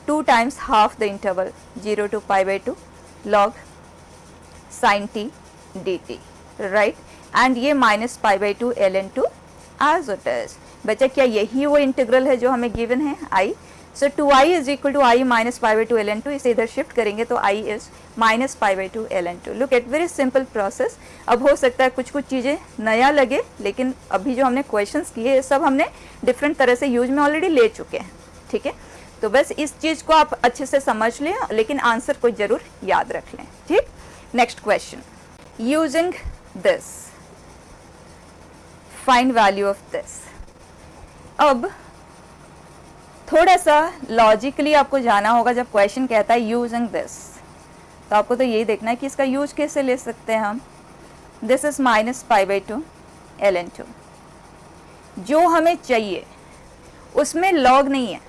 2 times half the interval 0 to π/2 log sin t dt, right. And ये minus π/2 ln2 as it is. बच्चा क्या यही वो इंटीग्रल है जो हमें गिवन है i? सो 2i is equal to i minus π/2 ln2, इसे इधर शिफ्ट करेंगे तो i is minus π/2 ln2। Look at very simple process. अब हो सकता है कुछ कुछ चीज़ें नया लगे, लेकिन अभी जो हमने क्वेश्चंस किए ये सब हमने डिफरेंट तरह से यूज में ऑलरेडी ले चुके हैं, ठीक है। तो बस इस चीज़ को आप अच्छे से समझ लें, लेकिन आंसर को जरूर याद रख लें, ठीक। Next question, using this find value of this. अब थोड़ा सा लॉजिकली आपको जाना होगा। जब क्वेश्चन कहता है यूजिंग दिस, तो आपको तो यही देखना है कि इसका यूज कैसे ले सकते हैं हम। This is minus π/2 ln2। जो हमें चाहिए उसमें लॉग नहीं है,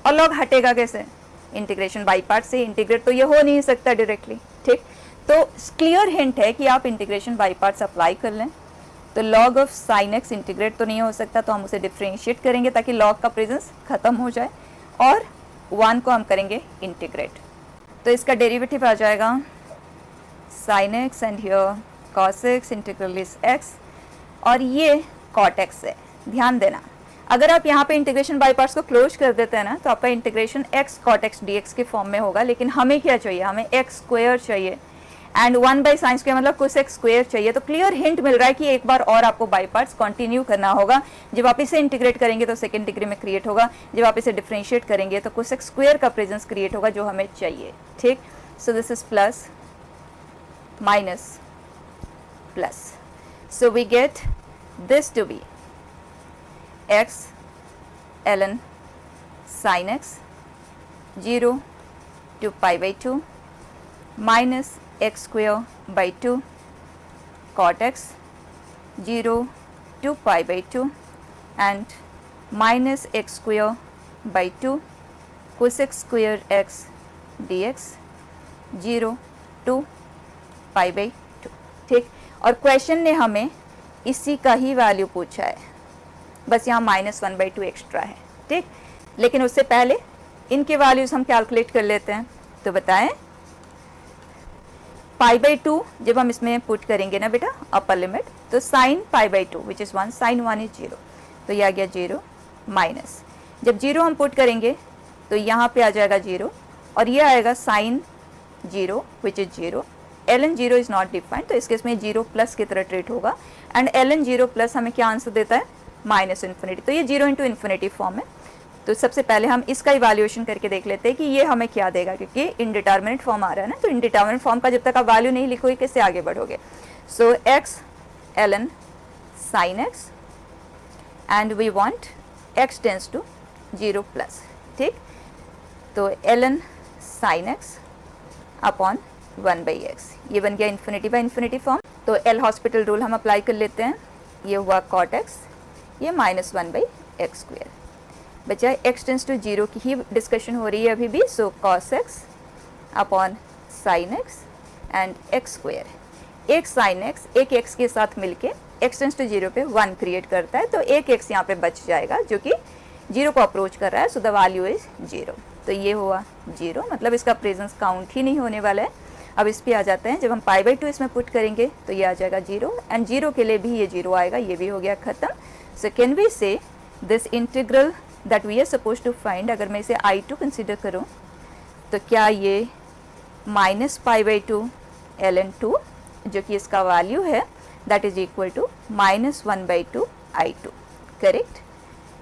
और लॉग हटेगा कैसे? इंटीग्रेशन बाई पार्ट से। इंटीग्रेट तो ये हो नहीं सकता डायरेक्टली, ठीक। तो क्लियर हिंट है कि आप इंटीग्रेशन बाई पार्ट्स अप्लाई कर लें। तो log of sine x integrate तो नहीं हो सकता, तो हम उसे डिफ्रेंशिएट करेंगे ताकि लॉग का प्रेजेंस खत्म हो जाए, और 1 को हम करेंगे इंटीग्रेट। तो इसका डेरिवेटिव आ जाएगा sign x and here cos x, integral is x, और ये कॉट एक्स है। ध्यान देना, अगर आप यहाँ पे इंटीग्रेशन बाई पार्ट्स को क्लोज कर देते हैं ना, तो आपका integration x cot x d x के फॉर्म में होगा। लेकिन हमें क्या चाहिए? हमें एक्स स्क्वायर चाहिए, एंड 1/sin स्क्वायर मतलब कुछ एक्स स्क्वायर चाहिए। तो क्लियर हिंट मिल रहा है कि एक बार और आपको बाई पार्ट्स कंटिन्यू करना होगा। जब आप इसे इंटीग्रेट करेंगे तो सेकंड डिग्री में क्रिएट होगा, जब आप इसे डिफरेंशिएट करेंगे तो कुछ एक्स स्क्वायर का प्रेजेंस क्रिएट होगा जो हमें चाहिए, ठीक। So this is plus minus plus, so we get this to be x ln sin x 0 to π/2 minus x square by 2 cot x 0 to π/2 and minus x square by 2 cosec square x dx 0 to π/2, ठीक। और question ने हमें इसी का ही value पूछा है, बस यहाँ -1/2 एक्स्ट्रा है, ठीक। लेकिन उससे पहले इनके वैल्यूज हम कैलकुलेट कर लेते हैं। तो बताएं, π/2 जब हम इसमें पुट करेंगे ना बेटा अपर लिमिट, तो sine π/2 which is 1, sine 1 is 0, तो ये आ गया 0 माइनस, जब 0 हम पुट करेंगे तो यहाँ पे आ जाएगा 0, और ये आएगा sine 0 which is 0। ln 0 is not defined, तो इस केस में 0 प्लस की तरह ट्रीट होगा, एंड ln 0 प्लस हमें क्या आंसर देता है? Minus infinity. तो ये 0 इंटू इन्फिनिटी फॉर्म है। तो सबसे पहले हम इसका इवैल्यूएशन करके देख लेते हैं कि ये हमें क्या देगा, क्योंकि इनडिटर्मिनेट फॉर्म आ रहा है ना। तो इनडिटर्मिनेट फॉर्म का जब तक आप वैल्यू नहीं लिखोगे कैसे आगे बढ़ोगे? So x ln sin x and we want x tends to 0 plus, ठीक। तो ln sin x upon 1/x, ये बन गया इन्फिनिटी बाई इन्फिनिटी फॉर्म। तो एल हॉस्पिटल रूल हम अप्लाई कर लेते हैं। ये हुआ cot x, ये -1/x स्क्वायर। बचा x टेंस टू 0 की ही डिस्कशन हो रही है अभी भी। सो cos x upon sin x and x square. एक sin x एक x के साथ मिलके x टेंस टू 0 पे 1 क्रिएट करता है, तो एक x यहाँ पे बच जाएगा जो कि 0 को अप्रोच कर रहा है। So the value is 0। तो ये हुआ 0, मतलब इसका प्रेजेंस काउंट ही नहीं होने वाला है। अब इस पे आ जाते हैं, जब हम π/2 इसमें पुट करेंगे तो ये आ जाएगा 0, एंड 0 के लिए भी ये 0 आएगा, ये भी हो गया खत्म। So can we say this integral that we are suppose to find, अगर मैं इसे I2 कंसिडर करूं, तो क्या ये -π/2 ln2 जो कि इसका वैल्यू है that is equal to -1/2 I2, correct.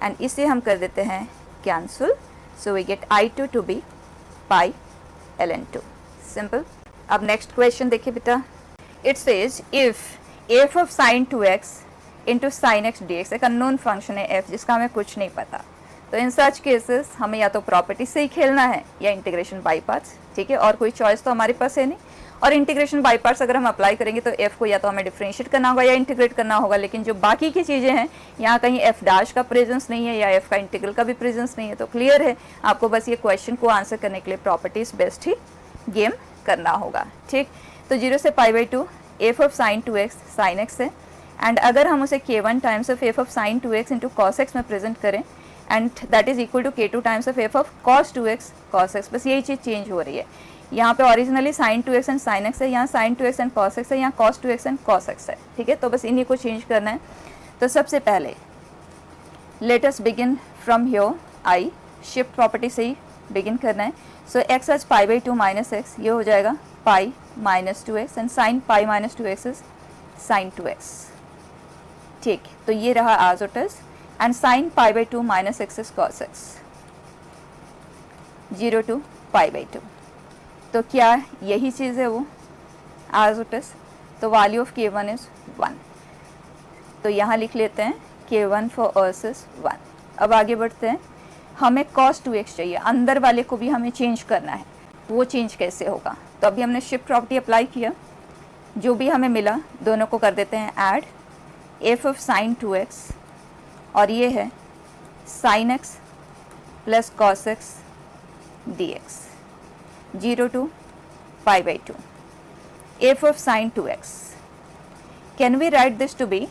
And इसे हम कर देते हैं cancel, so we get I2 to be pi ln2, simple. अब नेक्स्ट क्वेश्चन देखिए बेटा, it says if f of sin 2x into sine x d x एक unknown function है f जिसका हमें कुछ नहीं पता, तो इन सच केसेस हमें या तो प्रॉपर्टी से ही खेलना है या इंटीग्रेशन बाई पार्ट्स, ठीक है, और कोई चॉइस तो हमारे पास है नहीं। और इंटीग्रेशन बाय पार्ट्स अगर हम अप्लाई करेंगे तो f को या तो हमें डिफरेंशिएट करना होगा या इंटीग्रेट करना होगा, लेकिन जो बाकी की चीज़ें हैं यहाँ कहीं f डैश का प्रेजेंस नहीं है या f का इंटीग्रल का भी प्रेजेंस नहीं है। तो क्लियर है, आपको बस ये क्वेश्चन को आंसर करने के लिए प्रॉपर्टीज बेस्ट ही गेम करना होगा। ठीक, तो 0 से π/2 f of sine 2x sine x है, एंड अगर हम उसे k1 times of f of sine 2x into cos x में प्रेजेंट करें and that is equal to k2 times of f of cos 2x cos x, बस यही चीज़ change हो रही है। यहाँ पे originally sine 2x and sine x है, यहाँ sign 2x and cos x है, यहाँ cos 2x and cos x है। ठीक है, तो बस इन्हीं को चेंज करना है। तो सबसे पहले let us begin from here, I shift property से ही बिगिन करना है। सो x आज π/2 माइनस x, ये हो जाएगा pi minus 2x and sine pi minus 2x is sine 2x। ठीक, तो ये रहा as it is, and sine π/2 minus x is cos x, 0 to π/2। तो क्या यही चीज़ है वो एज इट इज, तो वैल्यू ऑफ k1 इज 1। तो यहाँ लिख लेते हैं k1 फॉर अस इज 1। अब आगे बढ़ते हैं, हमें cos 2x चाहिए, अंदर वाले को भी हमें चेंज करना है। वो चेंज कैसे होगा? तो अभी हमने शिफ्ट प्रॉपर्टी अप्लाई किया, जो भी हमें मिला दोनों को कर देते हैं add, f of sine 2x और ये है sine x plus cos x dx, 0 to π/2 f of sin 2x. Can we write this to be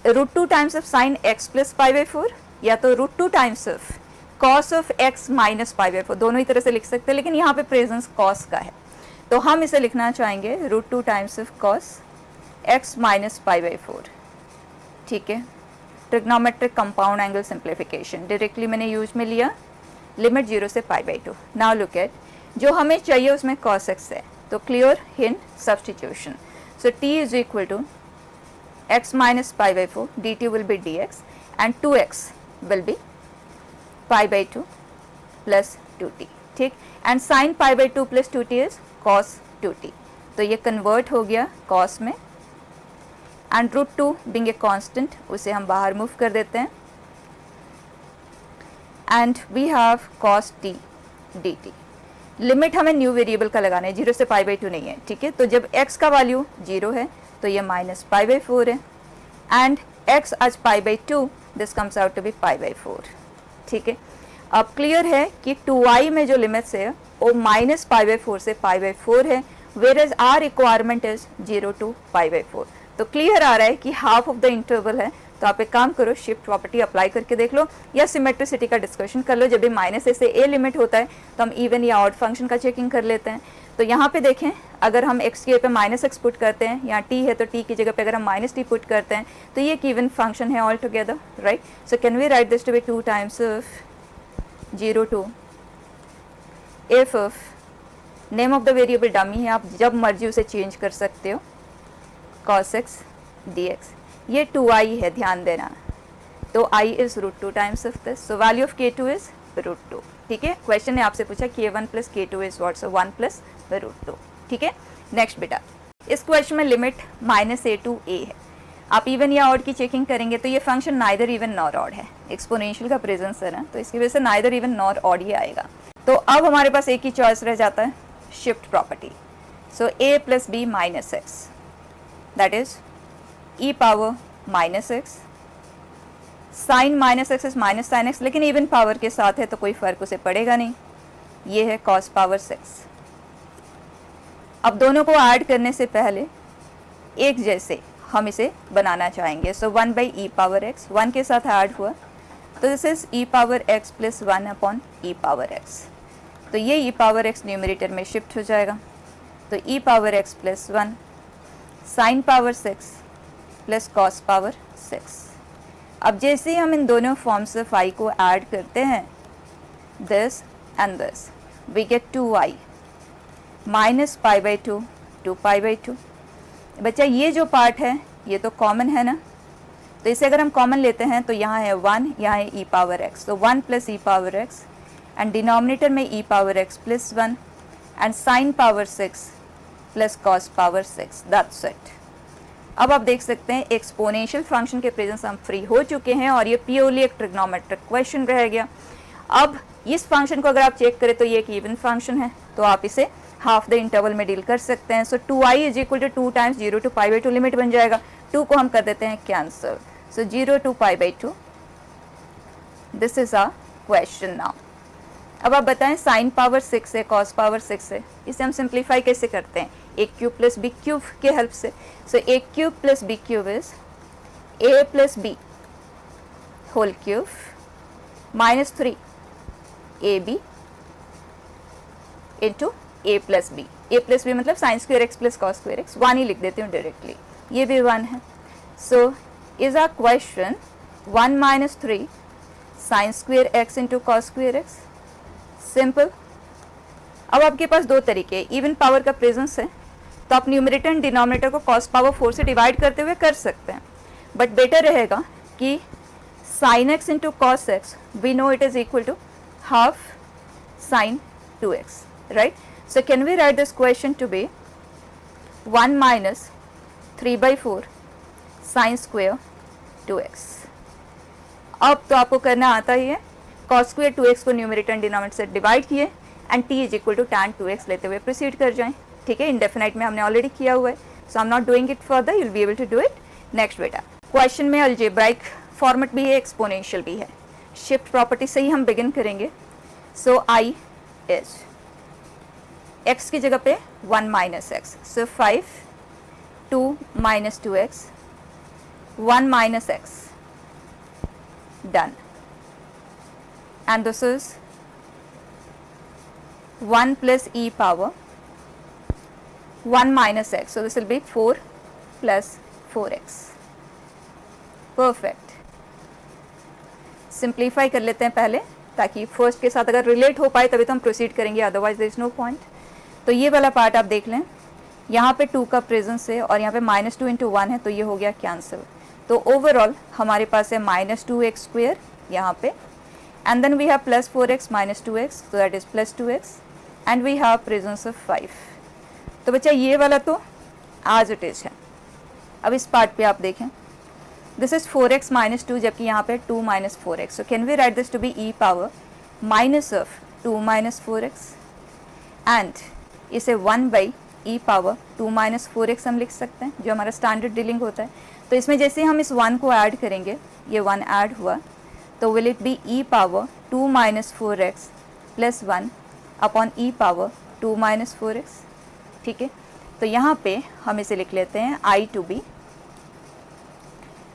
√2 times of sin x plus π/4 या तो √2 times of cos of x minus π/4, दोनों ही तरह से लिख सकते हैं, लेकिन यहाँ पे प्रेजेंस cos का है तो हम इसे लिखना चाहेंगे √2 times of cos x minus π/4। ठीक है, trigonometric compound angle simplification directly मैंने यूज में लिया, लिमिट 0 से π/2। नाउ लुक एट, जो हमें चाहिए उसमें cos x है, तो clear hint substitution. So t is equal to x minus π/4, dt will be dx and 2x will be π/2 plus 2t। ठीक, and sine π/2 plus 2t is cos 2t, तो ये convert हो गया cos में, and √2 Bing a constant उसे हम बाहर move कर देते हैं, and we have cos t dt। Limit हमें न्यू वेरिएबल का लगाना है, 0 से π/2 नहीं है। ठीक है, तो जब x का वैल्यू 0 है तो ये माइनस π/4 है, एंड x आज π/2 this comes out to be π/4। ठीक है, अब क्लियर है कि 2i में जो लिमिट्स है वो माइनस π/4 से π/4 है, whereas our requirement is 0 to π/4। तो क्लियर आ रहा है कि हाफ ऑफ द इंटरवल है। तो आप एक काम करो, शिफ्ट प्रॉपर्टी अप्लाई करके देख लो या सिमेट्रिसिटी का डिस्कशन कर लो। जब भी माइनस ए से ए लिमिट होता है तो हम इवन या ऑड फंक्शन का चेकिंग कर लेते हैं। तो यहाँ पे देखें, अगर हम x के पे माइनस एक्स पुट करते हैं, यहाँ t है तो t की जगह पे अगर हम माइनस t पुट करते हैं तो ये एक इवन फंक्शन है all together, right. So can we write this to be 2 times of 0 to f of name of the variable dummy है, आप जब मर्जी उसे चेंज कर सकते हो, cos x dx। ये 2i है, ध्यान देना, तो i is √2 times of this, so value of k2 is √2। ठीक है, क्वेश्चन ने आपसे पूछा k1 plus k2 is what, so 1 plus √2। ठीक है, नेक्स्ट बेटा, इस क्वेश्चन में लिमिट -a to a है। आप इवन या ऑड की चेकिंग करेंगे तो ये function neither even nor odd है, एक्सपोनेंशियल का प्रेजेंस है ना, तो इसकी वजह से नाइदर इवन नॉर ऑड ही आएगा। तो अब हमारे पास एक ही चॉइस रह जाता है, shift property. So a plus b minus x, that is e power minus x, sine minus x is minus sine x, लेकिन इवन पावर के साथ है तो कोई फर्क उसे पड़ेगा नहीं। ये है cos पावर 6। अब दोनों को ऐड करने से पहले एक जैसे हम इसे बनाना चाहेंगे। So 1 by e power x, 1 के साथ ऐड हुआ तो this is e power x plus 1 upon e power x। तो ये e पावर x न्यूमरेटर में शिफ्ट हो जाएगा, तो e power x plus 1 sine power 6 plus cos power 6। अब जैसे ही हम इन दोनों फॉर्म्स ऑफ i को ऐड करते हैं, this and this, we get 2i minus π/2 2 π/2। बच्चा ये जो पार्ट है ये तो कॉमन है ना, तो इसे अगर हम कॉमन लेते हैं तो यहाँ है 1, यहाँ है e पावर x, तो 1 plus e power x and denominator में e power x plus 1 and sign power 6 plus cos power 6, that's it. अब आप देख सकते हैं एक्सपोनेंशियल फंक्शन के प्रेजेंस हम फ्री हो चुके हैं और ये प्योरली एक ट्रिग्नोमेट्रिक क्वेश्चन रह गया। अब इस फंक्शन को अगर आप चेक करें तो ये एक इवन फंक्शन है, तो आप इसे हाफ द इंटरवल में डील कर सकते हैं. So 2i is equal to 2 times 0 to pi by 2 limit बन जाएगा. 2 को हम कर देते हैं cancel. So 0 to pi by 2. This is uh question now. अब आप बताएं साइन पावर 6 है, कॉस पावर 6 है, इसे हम सिंप्लीफाई कैसे करते हैं? A cube plus b cube के हेल्प से. So a cube plus b cube is a plus b whole cube minus 3 a b into a plus b. A plus b मतलब sine square x plus cos square x. 1 ही लिख देती हूँ directly, ये भी 1 है. So is uh question 1 minus 3 sine square x into cos square x. Simple. अब आपके पास दो तरीके, इवन पावर का प्रेजेंस है तो आप न्यूमरेटर एंड डिनोमिनेटर को कॉस पावर 4 से डिवाइड करते हुए कर सकते हैं, बट बेटर रहेगा कि sine x into cos x we know it is equal to half sine 2x, right? So can we write this question to be 1 minus 3/4 sine square 2x. अब तो आपको करना आता ही है, कॉस स्क्वेयर 2x को न्यूमरेटर एंड डिनोमिनेटर से divide किए and t is equal to tan 2x लेते हुए प्रोसीड कर जाएं. ठीक है, इंडेफिनाइट में हमने ऑलरेडी किया हुआ है, so I am not doing it further, you will be able to do it. Next बेटा, क्वेश्चन में अलजेब्राइक फॉर्मेट भी है, एक्सपोनेंशियल भी है. शिफ्ट प्रॉपर्टी से ही हम बिगिन करेंगे. सो i इज x की जगह पे 1 minus x, so 5 2 minus 2x 1 minus x. Done. And this is 1 plus e power 1 minus x. So this will be 4 plus 4x. Perfect. Simplify कर लेते हैं पहले, ताकि फर्स्ट के साथ अगर रिलेट हो पाए तभी तो हम प्रोसीड करेंगे, otherwise there is no point. तो ये वाला पार्ट आप देख लें, यहाँ पे 2 का प्रेजेंस है और यहाँ पे -2 इंटू 1 है, तो ये हो गया कैंसिल. तो ओवरऑल हमारे पास है -2x स्क्वेयर यहाँ पे, and then we have plus 4x minus 2x, so that is plus 2x, and we have presence of 5. तो बच्चा ये वाला तो एज इट इज है. अब इस पार्ट पे आप देखें, दिस इज 4x माइनस 2, जबकि यहाँ पे 2 minus 4x. So can we write this to be e power minus of 2 minus 4x, and इसे 1 by e power 2 minus 4x हम लिख सकते हैं, जो हमारा स्टैंडर्ड डीलिंग होता है. तो इसमें जैसे हम इस 1 को ऐड करेंगे, ये 1 ऐड हुआ, तो will it be e power 2 minus 4x plus 1 upon e power 2 minus 4x. ठीक है, तो यहाँ पे हम इसे लिख लेते हैं i to be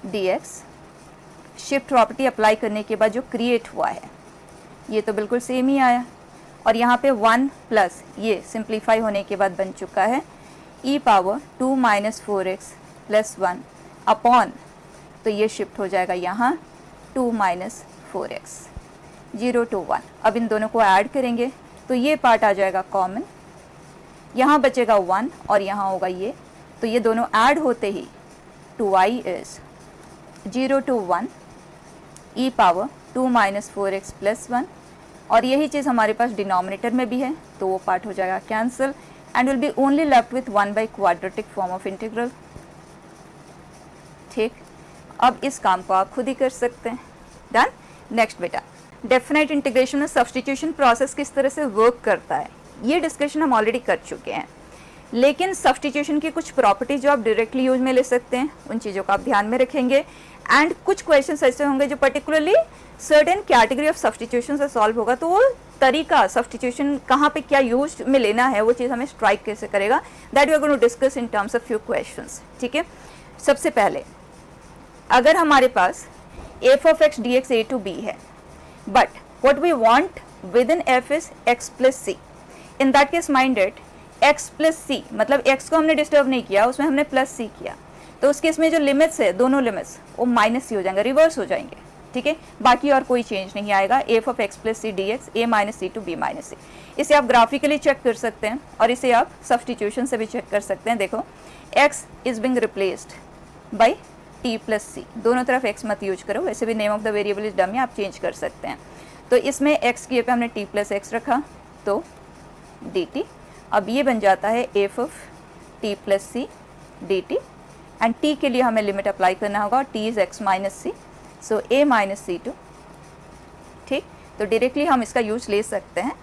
dx. Shift property apply करने के बाद जो क्रिएट हुआ है ये तो बिल्कुल सेम ही आया, और यहाँ पे 1 प्लस ये सिंप्लीफाई होने के बाद बन चुका है e power 2 minus 4x plus 1 upon, तो ये शिफ्ट हो जाएगा यहाँ 2 माइनस 4x 0 टू 1. अब इन दोनों को ऐड करेंगे तो ये पार्ट आ जाएगा कॉमन, यहाँ बचेगा 1 और यहाँ होगा ये, तो ये दोनों ऐड होते ही 2i is 0 to 1 e power 2 minus 4x plus 1, और यही चीज़ हमारे पास डिनोमिनेटर में भी है, तो वो पार्ट हो जाएगा cancel, and will be only left with 1 by quadratic form of integral. ठीक, अब इस काम को आप खुद ही कर सकते हैं. डन. नेक्स्ट बेटा, डेफिनेट इंटीग्रेशन में सब्स्टिट्यूशन प्रोसेस किस तरह से वर्क करता है, ये डिस्कशन हम ऑलरेडी कर चुके हैं, लेकिन सब्स्टिट्यूशन की कुछ प्रॉपर्टीज जो आप डायरेक्टली यूज में ले सकते हैं, उन चीज़ों को आप ध्यान में रखेंगे. एंड कुछ क्वेश्चन ऐसे होंगे जो particularly certain category of substitution से सॉल्व होगा, तो वो तरीका सब्स्टिट्यूशन कहाँ पे क्या यूज में लेना है वो चीज़ हमें स्ट्राइक कैसे करेगा, that we are going to discuss in terms of few questions. ठीक है, सबसे पहले अगर हमारे पास f of x dx a to b है, but what we want within f is x plus c. In that case mind it, x plus c मतलब x को हमने डिस्टर्ब नहीं किया, उसमें हमने प्लस c किया, तो उस केस में जो लिमिट्स है दोनों लिमिट्स वो माइनस c हो जाएंगे, रिवर्स हो जाएंगे. ठीक है, बाकी और कोई चेंज नहीं आएगा. f of x plus c dx a minus c to b minus c. इसे आप ग्राफिकली चेक कर सकते हैं और इसे आप सब्स्टिट्यूशन से भी चेक कर सकते हैं. देखो x is being replaced by t plus c, दोनों तरफ x मत यूज करो, वैसे भी name of the variable is dummy, आप चेंज कर सकते हैं. तो इसमें x की पे हमने t प्लस एक्स रखा तो dt. अब ये बन जाता है f of t plus c dt, and t के लिए हमें लिमिट अप्लाई करना होगा, t is x minus c, so a minus c to. ठीक, तो डायरेक्टली हम इसका यूज ले सकते हैं.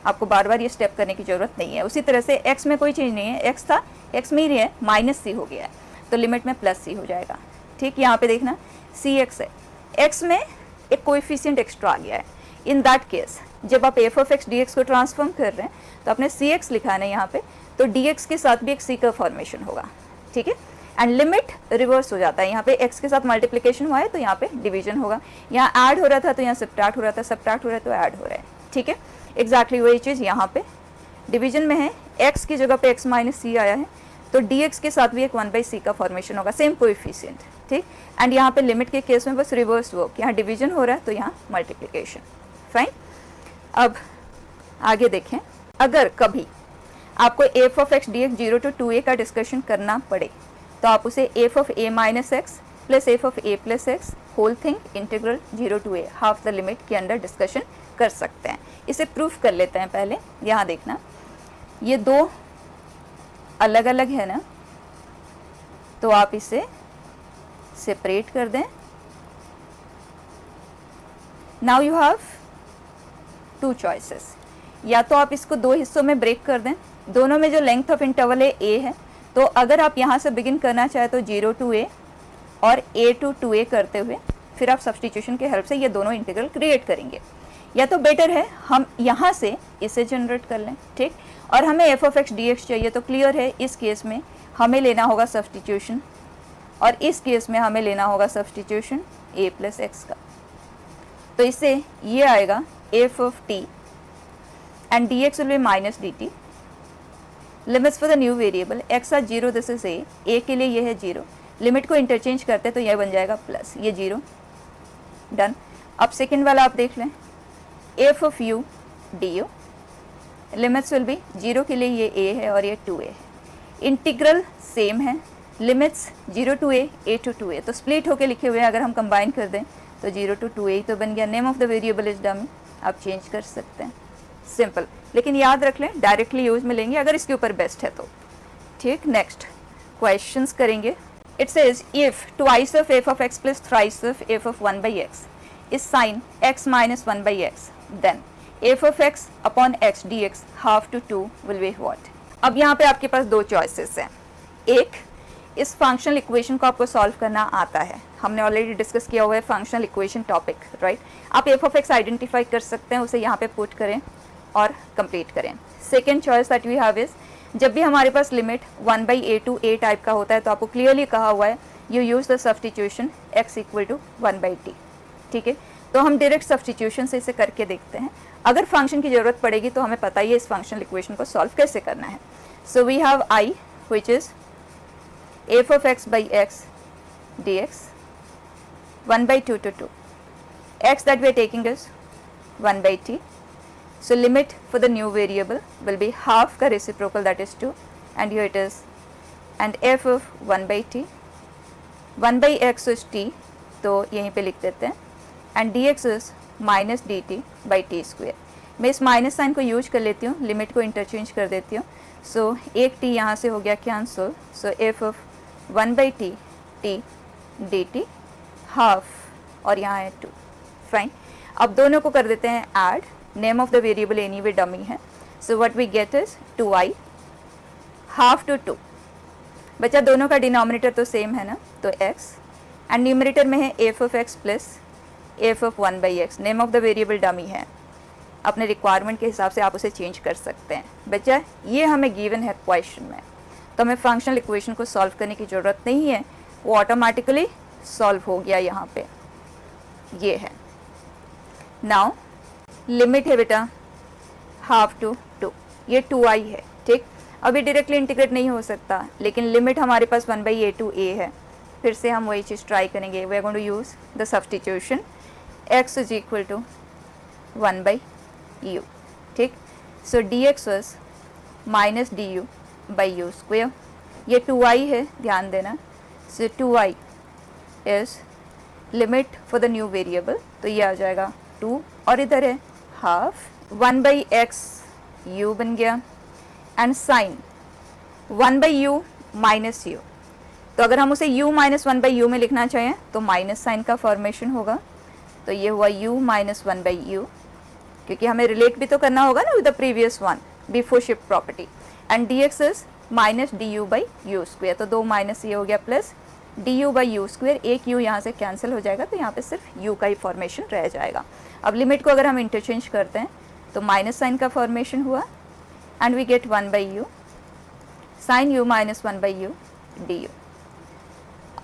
आपको बार बार ये स्टेप करने की ज़रूरत नहीं है। उसी तरह से x में कोई चीज़ नहीं है, x था, x में ही है, माइनस सी हो गया है, तो लिमिट में प्लस सी हो जाएगा। ठीक, यहाँ पे देखना सी एक्स है, x में एक कोएफिशिएंट एक्स्ट्रा आ गया है। इन दैट केस जब आप F of x d x को ट्रांसफॉर्म कर रहे हैं तो आपने सी एक्स लिखा है ना यहाँ पे, तो डी एक्स के साथ भी एक सी का फॉर्मेशन होगा। ठीक है, एंड लिमिट रिवर्स हो जाता है, यहाँ पे x के साथ मल्टीप्लिकेशन हुआ है तो यहाँ पे डिवीजन होगा, यहाँ ऐड हो रहा था तो यहाँ सब्ट्रैक्ट हो रहा था, सब्ट्रैक्ट हो रहा है तो ऐड हो रहा है। ठीक है, एग्जैक्टली वही चीज़ यहाँ पे डिवीजन में है, x की जगह पे x माइनस सी आया है तो dx के साथ भी एक 1/c का फॉर्मेशन होगा, सेम कोएफिशिएंट। ठीक, एंड यहाँ पे लिमिट के केस में बस रिवर्स वर्क, यहाँ डिवीजन हो रहा है तो यहाँ मल्टीप्लिकेशन। फाइन, अब आगे देखें, अगर कभी आपको F of x d x 0 to 2a का डिस्कशन करना पड़े तो आप उसे f of a minus x plus f of a plus x whole thing integral 0 to a half the limit के अंदर डिस्कशन कर सकते हैं। इसे प्रूफ कर लेते हैं पहले। यहाँ देखना, ये दो अलग अलग है ना, तो आप इसे सेपरेट कर दें। Now you have two choices, या तो आप इसको दो हिस्सों में ब्रेक कर दें, दोनों में जो लेंथ ऑफ इंटरवल है a है, तो अगर आप यहाँ से बिगिन करना चाहे तो 0 to a और a to 2a करते हुए फिर आप सब्सटीट्यूशन के हेल्प से ये दोनों इंटीग्रल क्रिएट करेंगे, या तो बेटर है हम यहाँ से इसे जनरेट कर लें। ठीक, और हमें F of x d x चाहिए तो क्लियर है इस केस में हमें लेना होगा सब्सटीट्यूशन, और इस केस में हमें लेना होगा सब्सटीट्यूशन a प्लस एक्स का। तो इससे ये आएगा f of t and d x will be minus d t. Limits for the new variable x are 0, this is a के लिए ये है 0, लिमिट को इंटरचेंज करते तो यह बन जाएगा प्लस, ये 0, डन। अब सेकेंड वाला आप देख लें, F of you d you, limits will be 0 के लिए ये a है और ये 2a है, इंटीग्रल सेम है, limits 0 to a to 2a, तो स्प्लिट होके लिखे हुए हैं, अगर हम कंबाइन कर दें तो 0 to 2a ही तो बन गया। Name of the variable is dummy, आप चेंज कर सकते हैं, सिंपल, लेकिन याद रख लें डायरेक्टली यूज में लेंगे अगर इसके ऊपर बेस्ट है तो। ठीक, नेक्स्ट क्वेश्चंस करेंगे। It says if twice of f of x plus thrice of f of 1/x is sine x minus 1/x, then F of x upon x d x half to 2 will be what. अब यहाँ पे आपके पास दो choices हैं, एक इस functional equation को आपको सॉल्व करना आता है, हमने ऑलरेडी डिस्कस किया हुआ है फंक्शनल इक्वेशन टॉपिक, राइट। आप एफ ऑफ एक्स आइडेंटिफाई कर सकते हैं, उसे यहाँ पे पुट करें और कंप्लीट करें। Second choice that we have is, जब भी हमारे पास limit 1/a to a type का होता है तो आपको क्लियरली कहा हुआ है you use the substitution x equal to 1/t। ठीक है, तो हम डायरेक्ट सब्सटीट्यूशन से इसे करके देखते हैं, अगर फंक्शन की जरूरत पड़ेगी तो हमें पता ही है इस फंक्शनल इक्वेशन को सॉल्व कैसे करना है। So we have i which is f of x by x d x 1/2 to 2, x that we are taking is 1/t, so limit for the new variable will be half का reciprocal that is 2, and here it is, and f of 1/t, 1/x is t, तो यहीं पे लिख देते हैं, and dx is minus dt by t square। मैं इस minus sign को यूज कर लेती हूँ, लिमिट को इंटरचेंज कर देती हूँ, सो एक t यहाँ से हो गया cancel, so f of 1/t t dt half, और यहाँ है 2। फाइन, अब दोनों को कर देते हैं add, name of the variable anyway dummy है, so what we get is 2i half to 2। बच्चा दोनों का डिनोमिनेटर तो सेम है ना, तो x, एंड न्यूमरेटर में है F of x plus f of 1/x, name of the variable dummy है, अपने रिक्वायरमेंट के हिसाब से आप उसे चेंज कर सकते हैं। बच्चा ये हमें गिवन है क्वेश्चन में, तो हमें फंक्शनल इक्वेशन को सॉल्व करने की ज़रूरत नहीं है, वो ऑटोमेटिकली सॉल्व हो गया, यहाँ पे ये है। नाउ लिमिट है बेटा हाफ टू 2, ये 2i है। ठीक, अभी डायरेक्टली इंटीग्रेट नहीं हो सकता, लेकिन लिमिट हमारे पास 1/a to a है, फिर से हम वही चीज़ ट्राई करेंगे, we are going to use the substitution x is equal to 1/u। ठीक, so dx was minus du by u square, ये 2i है, ध्यान देना, सो 2i is limit for the new variable, तो ये आ जाएगा 2, और इधर है हाफ 1/x u बन गया, and sign 1/u minus u, तो अगर हम उसे u माइनस 1/u में लिखना चाहें तो माइनस साइन का फॉर्मेशन होगा, तो ये हुआ u माइनस 1/u क्योंकि हमें रिलेट भी तो करना होगा ना with the previous one before shift property. And dx is minus D you by u square, तो 2 माइनस ये हो गया plus D you by u square, एक यू यहाँ से कैंसिल हो जाएगा, तो यहाँ पे सिर्फ यू का ही फॉर्मेशन रह जाएगा। अब लिमिट को अगर हम इंटरचेंज करते हैं तो माइनस साइन का फॉर्मेशन हुआ and we get 1 by u sine u minus 1 by u d u.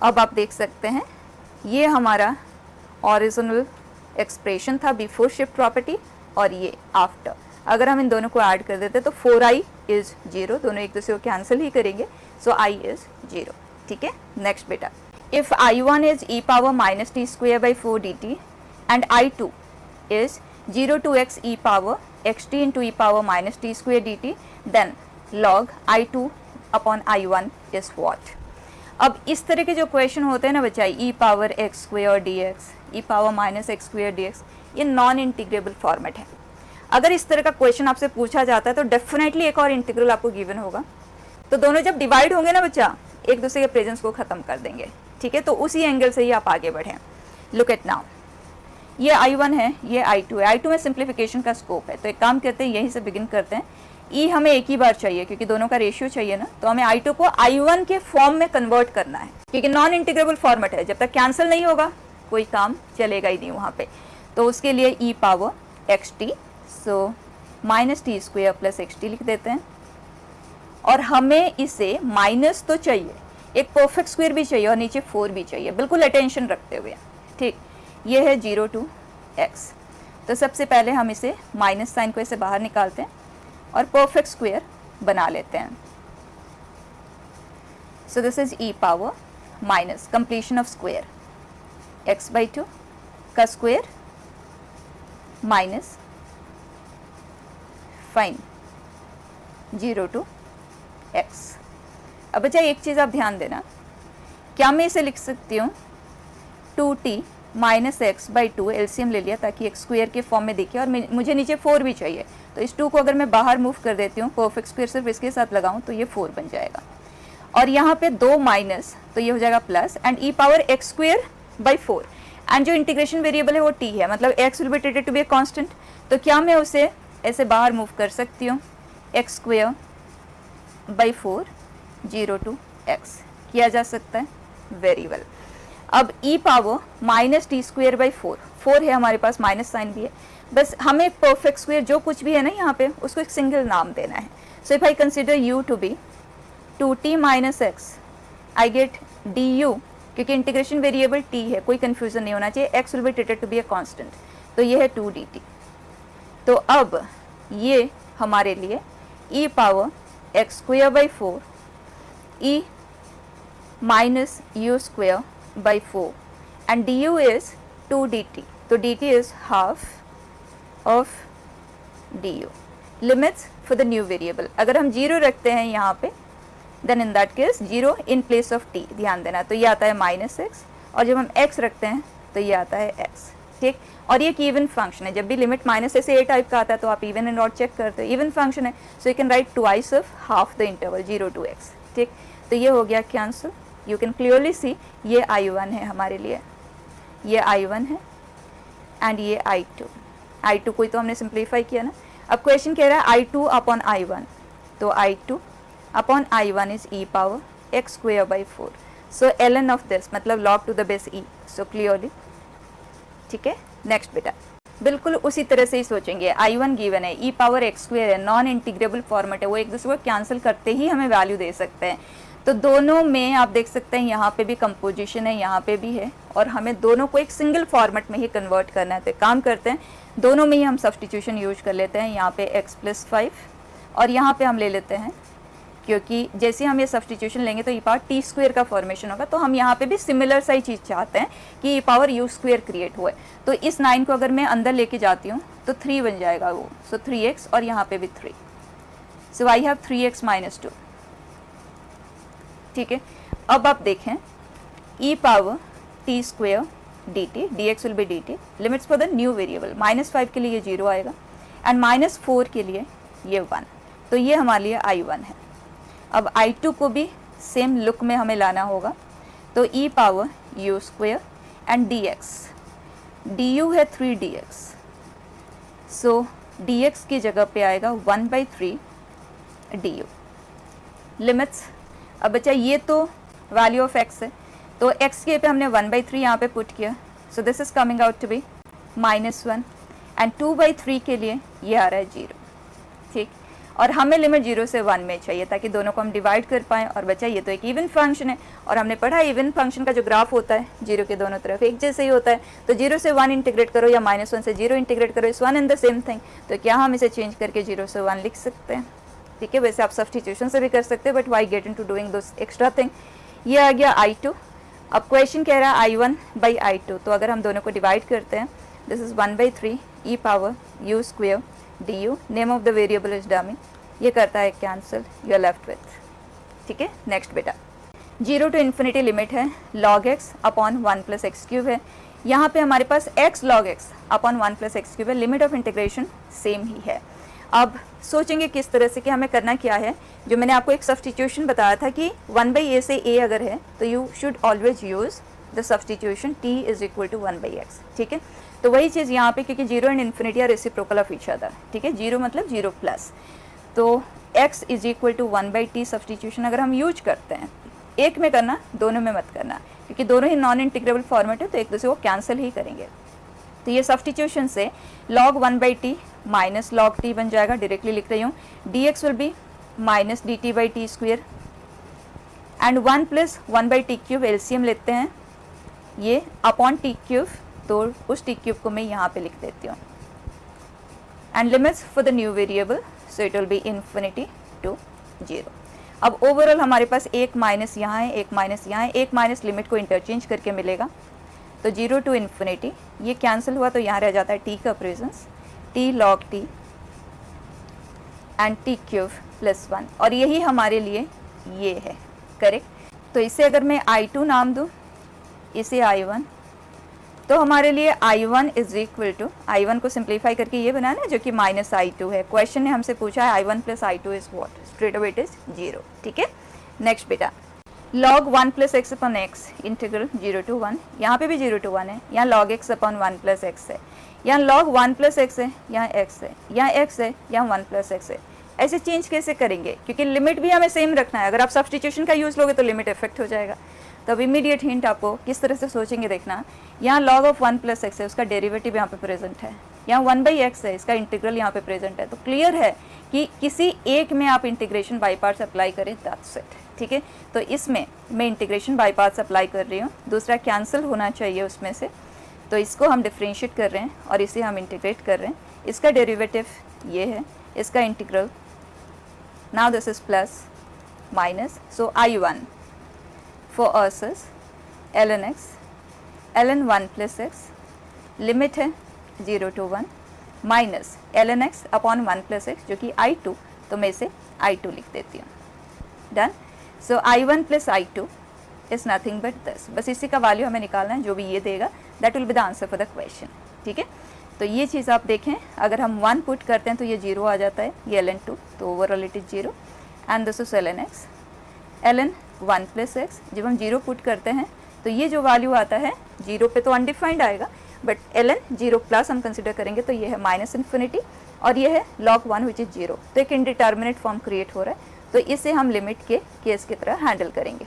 अब आप देख सकते हैं ये हमारा ओरिजिनल एक्सप्रेशन था बिफोर शिफ्ट प्रॉपर्टी और ये आफ्टर। अगर हम इन दोनों को ऐड कर देते तो 4i इज 0, दोनों एक दूसरे को कैंसिल ही करेंगे, सो i इज 0। ठीक है, नेक्स्ट बेटा, if i1 is e power minus t square by 4 dt and i2 is 0 to x e power xt into e power minus t square dt, then log i2 upon i1 is what. अब इस तरह के जो question होते हैं ना बच्चा, e power x square dx, e power minus x square dx, ये नॉन इंटीग्रेबल फॉर्मेट है। अगर इस तरह का क्वेश्चन आपसे पूछा जाता है तो डेफिनेटली एक और इंटीग्रल आपको गिवन होगा, तो दोनों जब डिवाइड होंगे ना बच्चा, एक दूसरे के प्रेजेंस को खत्म कर देंगे। ठीक है, तो उसी एंगल से ही आप आगे बढ़ें। लुक एट नाउ, ये i1 है, ये i2 है। i2 में सिंप्लीफिकेशन का स्कोप है, तो एक काम करते हैं, यहीं से बिगिन करते हैं। e हमें एक ही बार चाहिए क्योंकि दोनों का रेशियो चाहिए ना, तो हमें i2 को i1 के फॉर्म में कन्वर्ट करना है, क्योंकि नॉन इंटीग्रेबल फॉर्मेट है, जब तक कैंसिल नहीं होगा कोई काम चलेगा ही नहीं वहाँ पे। तो उसके लिए e power x T, so minus t square plus x T लिख देते हैं। और हमें इसे माइनस तो चाहिए, एक परफेक्ट स्क्वायर भी चाहिए और नीचे 4 भी चाहिए, बिल्कुल अटेंशन रखते हुए। ठीक, ये है 0 to x। तो सबसे पहले हम इसे माइनस साइन को इसे बाहर निकालते हैं और परफेक्ट स्क्वायर बना लेते हैं। सो this is e power minus completion of square x by 2 का square minus fine 0 to x। अब बच्चा एक चीज़ आप ध्यान देना, क्या मैं इसे लिख सकती हूँ 2t minus x by 2, LCM ले लिया ताकि एक स्क्वायर के फॉर्म में दिखे, और मुझे नीचे 4 भी चाहिए, तो इस 2 को अगर मैं बाहर मूव कर देती हूँ, परफेक्ट स्क्वायर सिर्फ इसके साथ लगाऊँ तो ये 4 बन जाएगा। और यहाँ पे 2 माइनस, तो ये हो जाएगा plus and e power x square by 4। And जो इंटीग्रेशन वेरिएबल है वो t है, मतलब x will be treated to be a constant, तो क्या मैं उसे ऐसे बाहर मूव कर सकती हूँ, x square by 4 0 to x किया जा सकता है, वेरी वेल। अब e power minus t square by 4 है हमारे पास, माइनस साइन भी है, बस हमें परफेक्ट स्क्वायर जो कुछ भी है ना यहाँ पे उसको एक सिंगल नाम देना है। So if I consider u to be 2t minus x, I get du, क्योंकि इंटीग्रेशन वेरिएबल t है, कोई कंफ्यूजन नहीं होना चाहिए, x will be treated to be a constant, तो ये है 2 dt। तो अब ये हमारे लिए e power x square by 4 e minus you square by 4 and du is 2 dt, तो dt is half of du। limits for the new variable, अगर हम 0 रखते हैं यहाँ पे, then in that case 0 in place of t, ध्यान देना, तो ये आता है माइनस एक्स, और जब हम x रखते हैं तो ये आता है x। ठीक, और ये एक इवन फंक्शन है, जब भी लिमिट माइनस से a टाइप का आता है तो आप इवन एंड ऑड चेक करते हो, इवन फंक्शन है, सो you can right twice of half the interval 0 to x। ठीक, तो ये हो गया cancel, you can clearly see ये i1 है हमारे लिए, ये i1 है एंड ये i2 को ही तो हमने सिंप्लीफाई किया ना। अब क्वेश्चन कह रहा है i2 अपॉन i1, तो i2 upon i1 is e power x square by 4, so ln of this मतलब log to the base e, so clearly. ठीक है, नेक्स्ट बेटा, बिल्कुल उसी तरह से ही सोचेंगे, i1 गिवन है, e पावर एक्स स्क्वेयर है, नॉन इंटीग्रेबल फॉर्मेट है, वो एक दूसरे को कैंसिल करते ही हमें वैल्यू दे सकते हैं, तो दोनों में आप देख सकते हैं यहाँ पे भी कंपोजिशन है, यहाँ पे भी है, और हमें दोनों को एक सिंगल फॉर्मेट में ही कन्वर्ट करना है। तो काम करते हैं, दोनों में ही हम सब्स्टिट्यूशन यूज कर लेते हैं, यहाँ पे x प्लस 5 और यहाँ पे हम ले लेते हैं, क्योंकि जैसे हम ये सब्स्टिट्यूशन लेंगे तो e पावर टी स्क्वेयर का फॉर्मेशन होगा, तो हम यहाँ पे भी सिमिलर सा ही चीज़ चाहते हैं कि e power you square create हुआ है। तो इस 9 को अगर मैं अंदर लेके जाती हूँ तो 3 बन जाएगा वो, सो 3x और यहाँ पे भी 3, सो आई हैव 3x माइनस 2। ठीक है, अब आप देखें e power T square D T, D x will B D t, limits for the new variable, -5 के लिए ये 0 आएगा एंड -4 के लिए ये 1, तो ये हमारे लिए i1 है। अब i2 को भी सेम लुक में हमें लाना होगा, तो e power you square and dx, du है 3 dx, सो dx की जगह पे आएगा 1/3 du। लिमिट्स, अब बच्चा ये तो वैल्यू ऑफ x है, तो x के पे हमने 1/3 यहाँ पे पुट किया, so this is coming out to be -1 and 2/3 के लिए ये आ रहा है 0। ठीक, और हमें लिमिट 0 से 1 में चाहिए ताकि दोनों को हम डिवाइड कर पाएँ। और बच्चा ये तो एक इवन फंक्शन है और हमने पढ़ा इवन फंक्शन का जो ग्राफ होता है 0 के दोनों तरफ एक जैसे ही होता है, तो 0 से 1 इंटीग्रेट करो या -1 से 0 इंटीग्रेट करो, इस 1 इन द सेम थिंग। तो क्या हम इसे चेंज करके 0 से 1 लिख सकते हैं? ठीक है, वैसे आप सब्स्टिट्यूशन से भी कर सकते हैं, but why get into doing this extra thing. ये आ गया I2। अब क्वेश्चन कह रहा है I1/I2, तो अगर हम दोनों को डिवाइड करते हैं, this is 1/3 e power u square du, name of the variable is dummy, ये करता है cancel, you are left with. ठीक है, नेक्स्ट बेटा, 0 टू इन्फिनिटी लिमिट है log x अपॉन 1 + x³ है। यहाँ पे हमारे पास x log x upon 1 + x³ है, लिमिट ऑफ इंटीग्रेशन सेम ही है। अब सोचेंगे किस तरह से कि हमें करना क्या है। जो मैंने आपको एक सब्स्टिट्यूशन बताया था कि 1/a से a अगर है तो you should always use the substitution t is equal to 1/x। ठीक है, तो वही चीज़ यहाँ पे, क्योंकि 0 and infinity are reciprocal of each other. ठीक है, 0 मतलब 0 प्लस, तो x is equal to 1/t substitution अगर हम यूज करते हैं, एक में करना, दोनों में मत करना, क्योंकि दोनों ही नॉन इंटीग्रेबल फॉर्मेट है तो एक दूसरे को कैंसिल ही करेंगे। तो ये सब्स्टिट्यूशन से log 1/t minus log t बन जाएगा, डायरेक्टली लिख रही हूँ, dx will be minus dt/t square and 1 + 1/t³ LCM लेते हैं ये अपॉन t³, तो उस t³ को मैं यहाँ पे लिख देती हूँ and limits for the new variable, so it will be infinity to 0। अब ओवरऑल हमारे पास एक माइनस यहाँ है, एक माइनस यहाँ है, एक माइनस लिमिट को इंटरचेंज करके मिलेगा, तो 0 टू इन्फिनिटी, ये कैंसिल हुआ तो यहाँ रह जाता है t का presence, t log t and t³ + 1, और यही हमारे लिए ये है, करेक्ट। तो इसे अगर मैं I2 नाम दूँ, इसे I1, तो हमारे लिए I1 is equal to, I1 को सिंप्लीफाई करके ये बनाना जो कि -I2 है। क्वेश्चन ने हमसे पूछा है I1 + I2 is what, straight away it is 0। ठीक है, नेक्स्ट बेटा, log 1 + x upon x integral 0 to 1, यहाँ पे भी 0 टू 1 है, यहाँ log x अपॉन 1 + x है, यहाँ log 1 + x है, यहाँ x है, यहाँ x है, यहाँ 1 + x है। ऐसे चेंज कैसे करेंगे, क्योंकि लिमिट भी हमें सेम रखना है। अगर आप सब्स्टिट्यूशन का यूज़ लोगे तो लिमिट इफेक्ट हो जाएगा। तो अब इमीडिएट हिंट आपको किस तरह से सोचेंगे देखना, यहाँ log ऑफ 1 + x है, उसका डेरिवेटिव यहाँ पे प्रेजेंट है, यहाँ 1/x है, इसका इंटीग्रल यहाँ पे प्रेजेंट है, तो क्लियर है कि किसी एक में आप इंटीग्रेशन बाई पार्ट्स अप्लाई करें, दैट्स इट। ठीक है, तो इसमें मैं इंटीग्रेशन बाई पार्ट्स अप्लाई कर रही हूँ, दूसरा कैंसिल होना चाहिए उसमें से, तो इसको हम डिफ्रेंशिएट कर रहे हैं और इसे हम इंटीग्रेट कर रहे हैं। इसका डेरिवेटिव ये है, इसका integral, now this is plus minus, so I1 for us is ln x, ln 1 + x, limit है 0 to 1, minus ln x upon 1 + x जो कि I2, तो मैं इसे I2 लिख देती हूँ, done. So I1 + I2 is nothing but this, बस इसी का वैल्यू हमें निकालना है, जो भी ये देगा that will be the answer for the question. ठीक है, तो ये चीज़ आप देखें, अगर हम 1 पुट करते हैं तो ये 0 आ जाता है, ये ln 2, तो overall it is 0 and this is ln x, ln 1 + x, जब हम 0 पुट करते हैं तो ये जो वैल्यू आता है 0 पे तो अनडिफाइंड आएगा, बट ln 0+ हम कंसिडर करेंगे तो ये है -∞ और ये है log 1 विच इज 0, तो एक इनडिटर्मिनेट फॉर्म क्रिएट हो रहा है, तो इसे हम लिमिट के केस की तरह हैंडल करेंगे।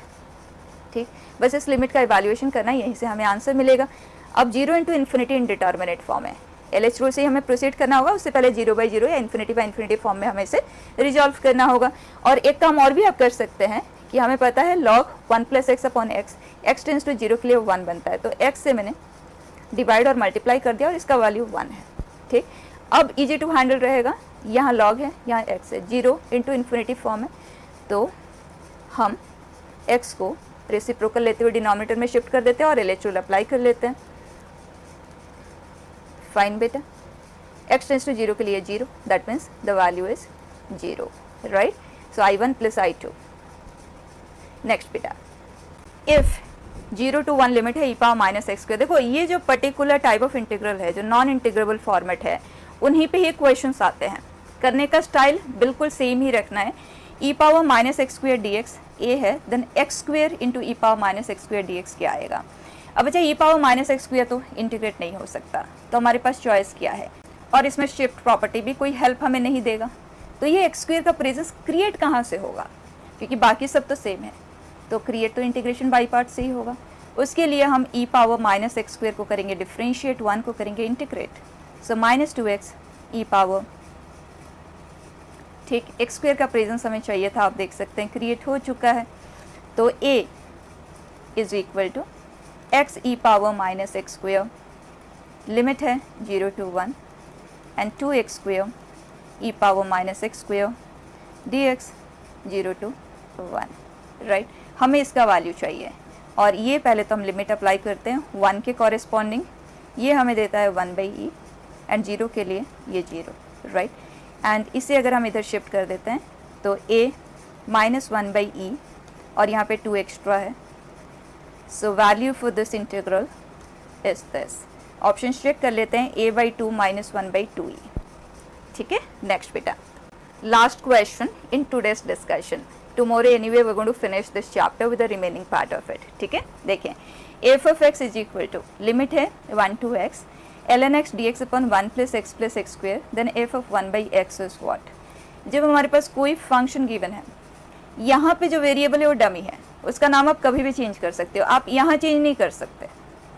ठीक, बस इस लिमिट का इवैल्यूएशन करना है, यहीं से हमें आंसर मिलेगा। अब 0 × इन्फिनिटी इनडिटर्मिनेट फॉर्म है, LH रूल से हमें प्रोसीड करना होगा, उससे पहले 0/0 या ∞/∞ फॉर्म में हमें इसे रिजॉल्व करना होगा। और एक काम और भी आप कर सकते हैं कि हमें पता है log 1 + x upon x, x tends to 0 के लिए 1 बनता है, तो x से मैंने डिवाइड और मल्टीप्लाई कर दिया और इसका वैल्यू 1 है। ठीक, अब इजी टू हैंडल रहेगा, यहाँ log है, यहाँ x है, 0 × इन्फिनिटी फॉर्म है, तो हम x को रेसिप्रोकल लेते हुए डिनोमिनेटर में शिफ्ट कर देते हैं और LH रूल अप्लाई कर लेते हैं। फाइन बेटा, x टेंड्स टू 0 के लिए 0, that means the value is 0, right. So I1 + I2। Next बेटा, इफ 0 टू 1 लिमिट है e⁻x², देखो ये जो पर्टिकुलर टाइप ऑफ इंटीग्रल है, जो नॉन इंटीग्रेबल फॉर्मेट है, उन्हीं पे ही क्वेश्चंस आते हैं। करने का स्टाइल बिल्कुल सेम ही रखना है। e⁻x² dx a है, देन x² × e⁻x² dx क्या आएगा। अब अच्छा e⁻x² तो इंटीग्रेट नहीं हो सकता, तो हमारे पास चॉइस क्या है, और इसमें शिफ्ट प्रॉपर्टी भी कोई हेल्प हमें नहीं देगा, तो ये एक्स स्क्वायर का प्रेजेंस क्रिएट कहाँ से होगा, क्योंकि बाकी सब तो सेम है, तो क्रिएट तो इंटीग्रेशन बाई पार्ट से ही होगा। उसके लिए हम e power minus x square को करेंगे डिफ्रेंशिएट, 1 को करेंगे integrate, so minus 2x e power, ठीक, एक्स स्क्वायर का प्रेजेंस हमें चाहिए था, आप देख सकते हैं क्रिएट हो चुका है। तो a is equal to x e power minus x square, limit है 0 to 1 and 2x square e power minus x square dx 0 to 1, right. हमें इसका वैल्यू चाहिए और ये पहले तो हम लिमिट अप्लाई करते हैं 1 के कॉरेस्पॉन्डिंग, ये हमें देता है 1/e एंड 0 के लिए ये 0, राइट। एंड इसे अगर हम इधर शिफ्ट कर देते हैं तो a माइनस 1/e और यहाँ पे 2 एक्स्ट्रा है, so value for this integral is this. Option check कर लेते हैं, a/2 माइनस 1/2e, ठीक है। नेक्स्ट बेटा, last question in today's discussion, tomorrow anyway we are going to finish this chapter with the remaining part of it, ठीक है। देखें, F of X is equal to, limit है 1 to x ln x dx upon 1 plus X plus x square, then F of 1/x is what. जब हमारे पास कोई function given है, यहाँ पे जो वेरिएबल है वो डमी है, उसका नाम आप कभी भी चेंज कर सकते हो, आप यहाँ चेंज नहीं कर सकते,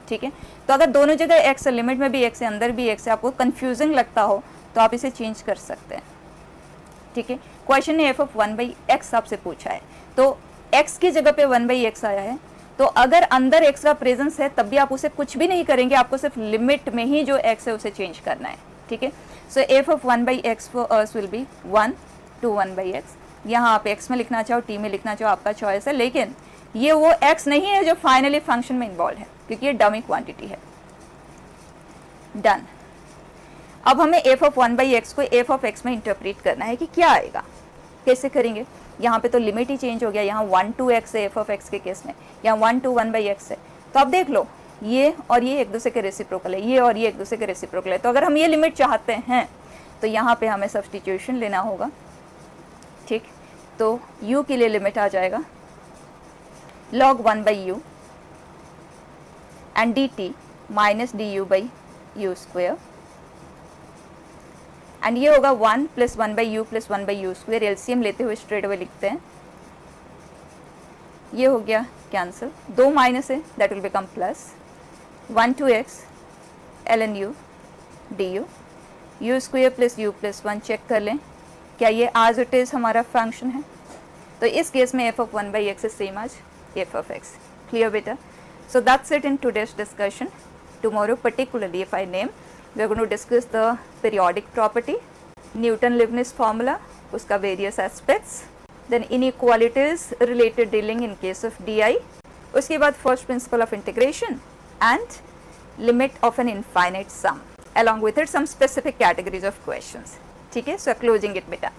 ठीक है। तो अगर दोनों जगह x है, लिमिट में भी x है, अंदर भी x है, आपको कंफ्यूजिंग लगता हो तो आप इसे चेंज कर सकते हैं, ठीक है। क्वेश्चन ने एफ ऑफ 1/x आपसे पूछा है, तो x की जगह पे 1/x आया है, तो अगर अंदर x का प्रेजेंस है तब भी आप उसे कुछ भी नहीं करेंगे, आपको सिर्फ लिमिट में ही जो x है उसे चेंज करना है, ठीक है। So f of 1/x for us will be 1 to 1/x। यहाँ आप x में लिखना चाहो, t में लिखना चाहो, आपका चॉइस है, लेकिन ये वो x नहीं है जो फाइनली फंक्शन में इन्वॉल्व है, क्योंकि ये डमी क्वांटिटी है। डन। अब हमें एफ ऑफ 1/x को एफ ऑफ x में इंटरप्रेट करना है कि क्या आएगा, कैसे करेंगे। यहाँ पे तो लिमिट ही चेंज हो गया, यहाँ 1 to x है एफ ऑफ x के केस में, यहाँ 1 to 1/x है, तो आप देख लो ये और ये एक दूसरे के रेसिप्रोकल है, ये और ये एक दूसरे के रेसिप्रोकल है, तो अगर हम ये लिमिट चाहते हैं तो यहाँ पे हमें सब्सटीट्यूशन लेना होगा, ठीक। तो u के लिए लिमिट आ जाएगा log 1/u and dt minus du/u square, and ये होगा 1 plus 1/u plus 1/u square, LCM लेते हुए स्ट्रेट अवे लिखते हैं, ये हो गया कैंसिल, 2 माइनस है that will become plus 1 to x ln u du u square plus u plus 1, check कर लें क्या ये आज इट इज़ हमारा फंक्शन है, तो इस केस में f of 1/x is same as f of x, clear बेटा। So that's it in today's discussion. Tomorrow particularly if I name, we are going to discuss the periodic property, Newton-Leibniz formula, उसका various aspects, then inequalities related dealing in case of DI, उसके बाद first principle of integration and limit of an infinite sum, along with it some specific categories of questions, ठीक है। So closing it बेटा।